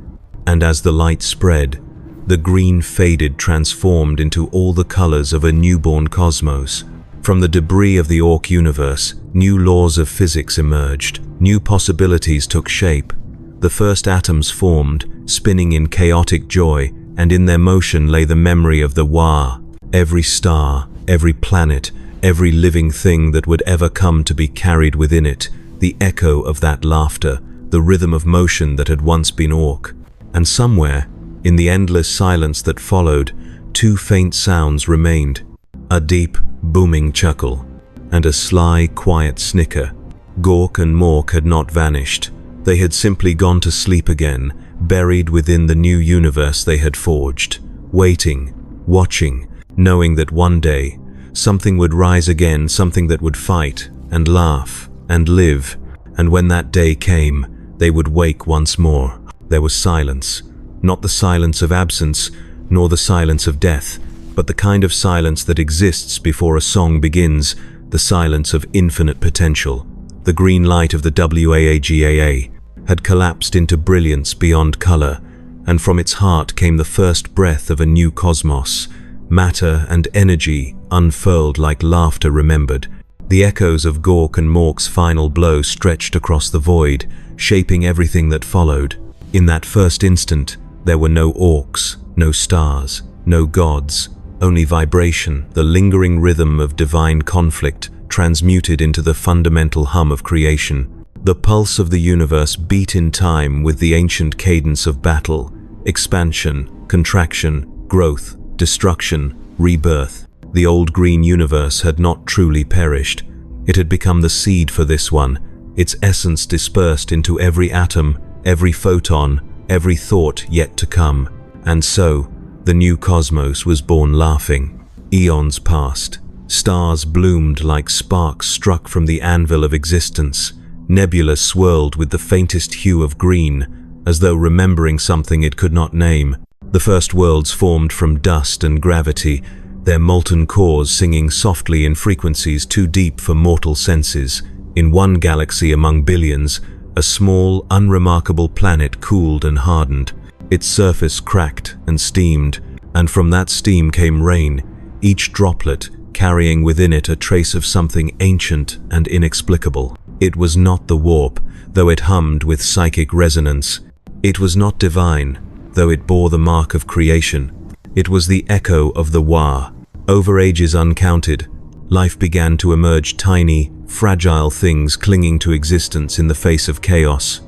and as the light spread, the green faded, transformed into all the colors of a newborn cosmos. From the debris of the Ork universe, new laws of physics emerged, new possibilities took shape. The first atoms formed, spinning in chaotic joy, and in their motion lay the memory of the Wa. Every star, every planet, every living thing that would ever come to be carried within it, the echo of that laughter, the rhythm of motion that had once been Ork. And somewhere, in the endless silence that followed, two faint sounds remained, a deep, booming chuckle, and a sly, quiet snicker. Gork and Mork had not vanished. They had simply gone to sleep again, buried within the new universe they had forged, waiting, watching, knowing that one day, something would rise again, something that would fight, and laugh, and live, And when that day came, they would wake once more. There was silence. Not the silence of absence, nor the silence of death, but the kind of silence that exists before a song begins, the silence of infinite potential. The green light of the WAAGAA had collapsed into brilliance beyond color, and from its heart came the first breath of a new cosmos. Matter and energy unfurled like laughter remembered. The echoes of Gork and Mork's final blow stretched across the void, shaping everything that followed. In that first instant, there were no orcs, no stars, no gods, only vibration, the lingering rhythm of divine conflict, transmuted into the fundamental hum of creation. The pulse of the universe beat in time with the ancient cadence of battle, expansion, contraction, growth, destruction, rebirth. The old green universe had not truly perished. It had become the seed for this one, its essence dispersed into every atom, every photon, every thought yet to come. And so, the new cosmos was born laughing. Eons passed. Stars bloomed like sparks struck from the anvil of existence. Nebulas swirled with the faintest hue of green, as though remembering something it could not name. The first worlds formed from dust and gravity, their molten cores singing softly in frequencies too deep for mortal senses. In one galaxy among billions, a small, unremarkable planet cooled and hardened. Its surface cracked and steamed, and from that steam came rain, each droplet carrying within it a trace of something ancient and inexplicable. It was not the warp, though it hummed with psychic resonance. It was not divine, though it bore the mark of creation. It was the echo of the Wa. Over ages uncounted, life began to emerge tiny, fragile things clinging to existence in the face of chaos.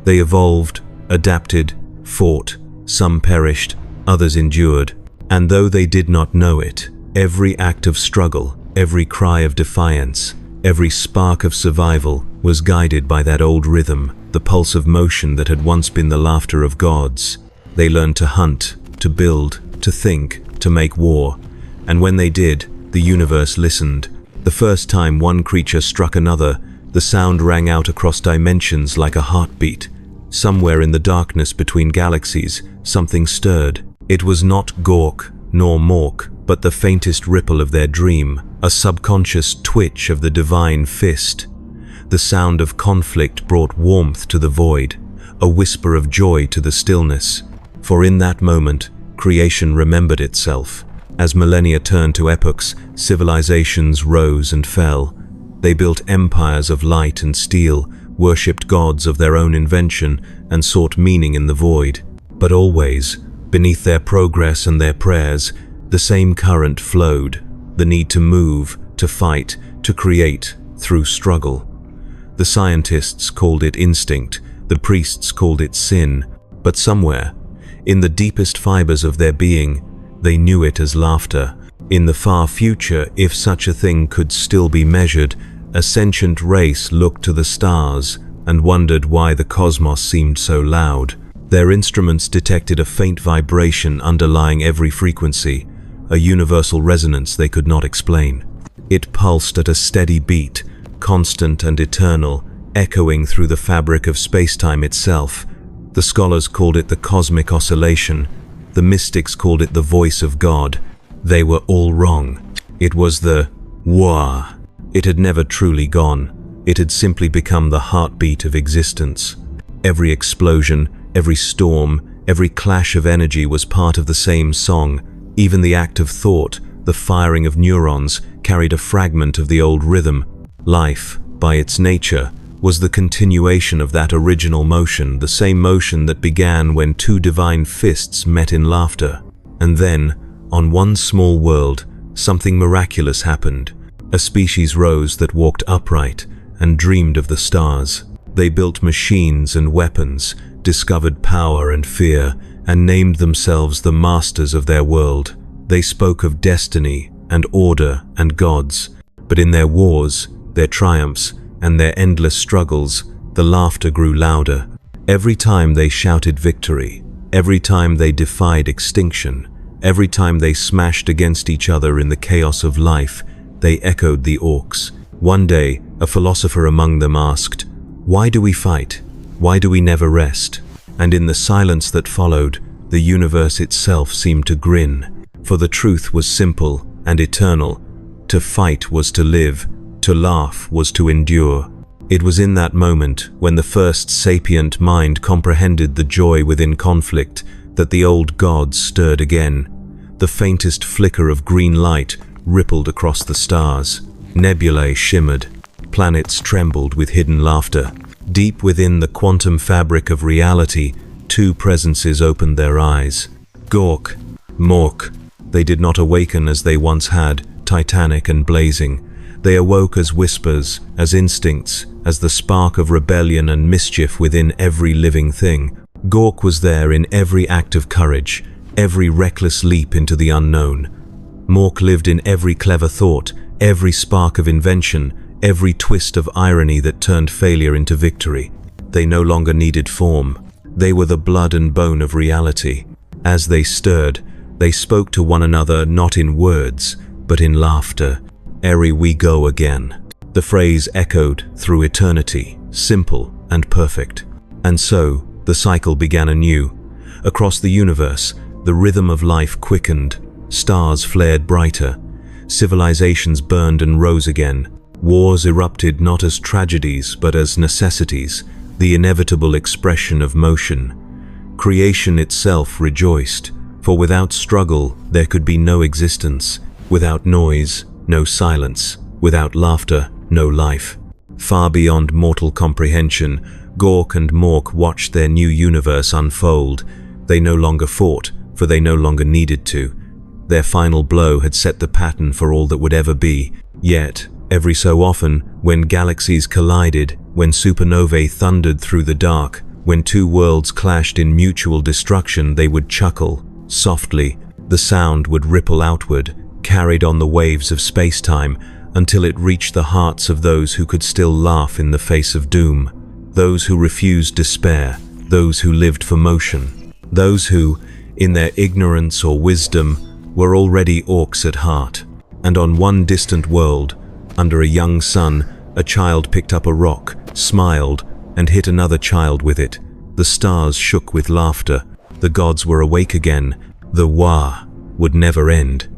They evolved, adapted, fought. Some perished, others endured. And though they did not know it, every act of struggle, every cry of defiance, every spark of survival was guided by that old rhythm, the pulse of motion that had once been the laughter of gods. They learned to hunt, to build, to think, to make war. And when they did, the universe listened. The first time one creature struck another, the sound rang out across dimensions like a heartbeat. Somewhere in the darkness between galaxies, something stirred. It was not Gork nor Mork, but the faintest ripple of their dream, a subconscious twitch of the divine fist. The sound of conflict brought warmth to the void, a whisper of joy to the stillness. For in that moment, creation remembered itself. As millennia turned to epochs, civilizations rose and fell. They built empires of light and steel, worshipped gods of their own invention, and sought meaning in the void. But always, beneath their progress and their prayers, the same current flowed, the need to move, to fight, to create, through struggle. The scientists called it instinct, the priests called it sin, but somewhere, in the deepest fibers of their being, they knew it as laughter. In the far future, if such a thing could still be measured, a sentient race looked to the stars and wondered why the cosmos seemed so loud. Their instruments detected a faint vibration underlying every frequency, a universal resonance they could not explain. It pulsed at a steady beat, constant and eternal, echoing through the fabric of space-time itself. The scholars called it the cosmic oscillation. The mystics called it the voice of God. They were all wrong. It was the Wa. It had never truly gone. It had simply become the heartbeat of existence. Every explosion, every storm, every clash of energy was part of the same song. Even the act of thought, the firing of neurons, carried a fragment of the old rhythm. Life, by its nature, was the continuation of that original motion, the same motion that began when two divine fists met in laughter. And then, on one small world, something miraculous happened. A species rose that walked upright and dreamed of the stars. They built machines and weapons, discovered power and fear, and named themselves the masters of their world. They spoke of destiny and order and gods, but in their wars, their triumphs, and their endless struggles, the laughter grew louder. Every time they shouted victory, every time they defied extinction, every time they smashed against each other in the chaos of life, they echoed the Orks. One day, a philosopher among them asked, Why do we fight? Why do we never rest? And in the silence that followed, the universe itself seemed to grin. For the truth was simple and eternal. To fight was to live, to laugh was to endure. It was in that moment, when the first sapient mind comprehended the joy within conflict, that the old gods stirred again. The faintest flicker of green light rippled across the stars. Nebulae shimmered. Planets trembled with hidden laughter. Deep within the quantum fabric of reality, two presences opened their eyes. Gork, Mork. They did not awaken as they once had, titanic and blazing. They awoke as whispers, as instincts, as the spark of rebellion and mischief within every living thing. Gork was there in every act of courage, every reckless leap into the unknown. Mork lived in every clever thought, every spark of invention, every twist of irony that turned failure into victory. They no longer needed form. They were the blood and bone of reality. As they stirred, they spoke to one another not in words, but in laughter. "Ere we go again." The phrase echoed through eternity, simple and perfect. And so, the cycle began anew. Across the universe, the rhythm of life quickened. Stars flared brighter. Civilizations burned and rose again. Wars erupted not as tragedies, but as necessities, the inevitable expression of motion. Creation itself rejoiced, for without struggle there could be no existence, without noise, no silence, without laughter, no life. Far beyond mortal comprehension, Gork and Mork watched their new universe unfold. They no longer fought, for they no longer needed to. Their final blow had set the pattern for all that would ever be. Yet, every so often, when galaxies collided, when supernovae thundered through the dark, when two worlds clashed in mutual destruction, they would chuckle. Softly, the sound would ripple outward, carried on the waves of space-time, until it reached the hearts of those who could still laugh in the face of doom. Those who refused despair, those who lived for motion. Those who, in their ignorance or wisdom, were already Orks at heart. And on one distant world, under a young sun, a child picked up a rock, smiled, and hit another child with it. The stars shook with laughter. The gods were awake again. The Wa would never end.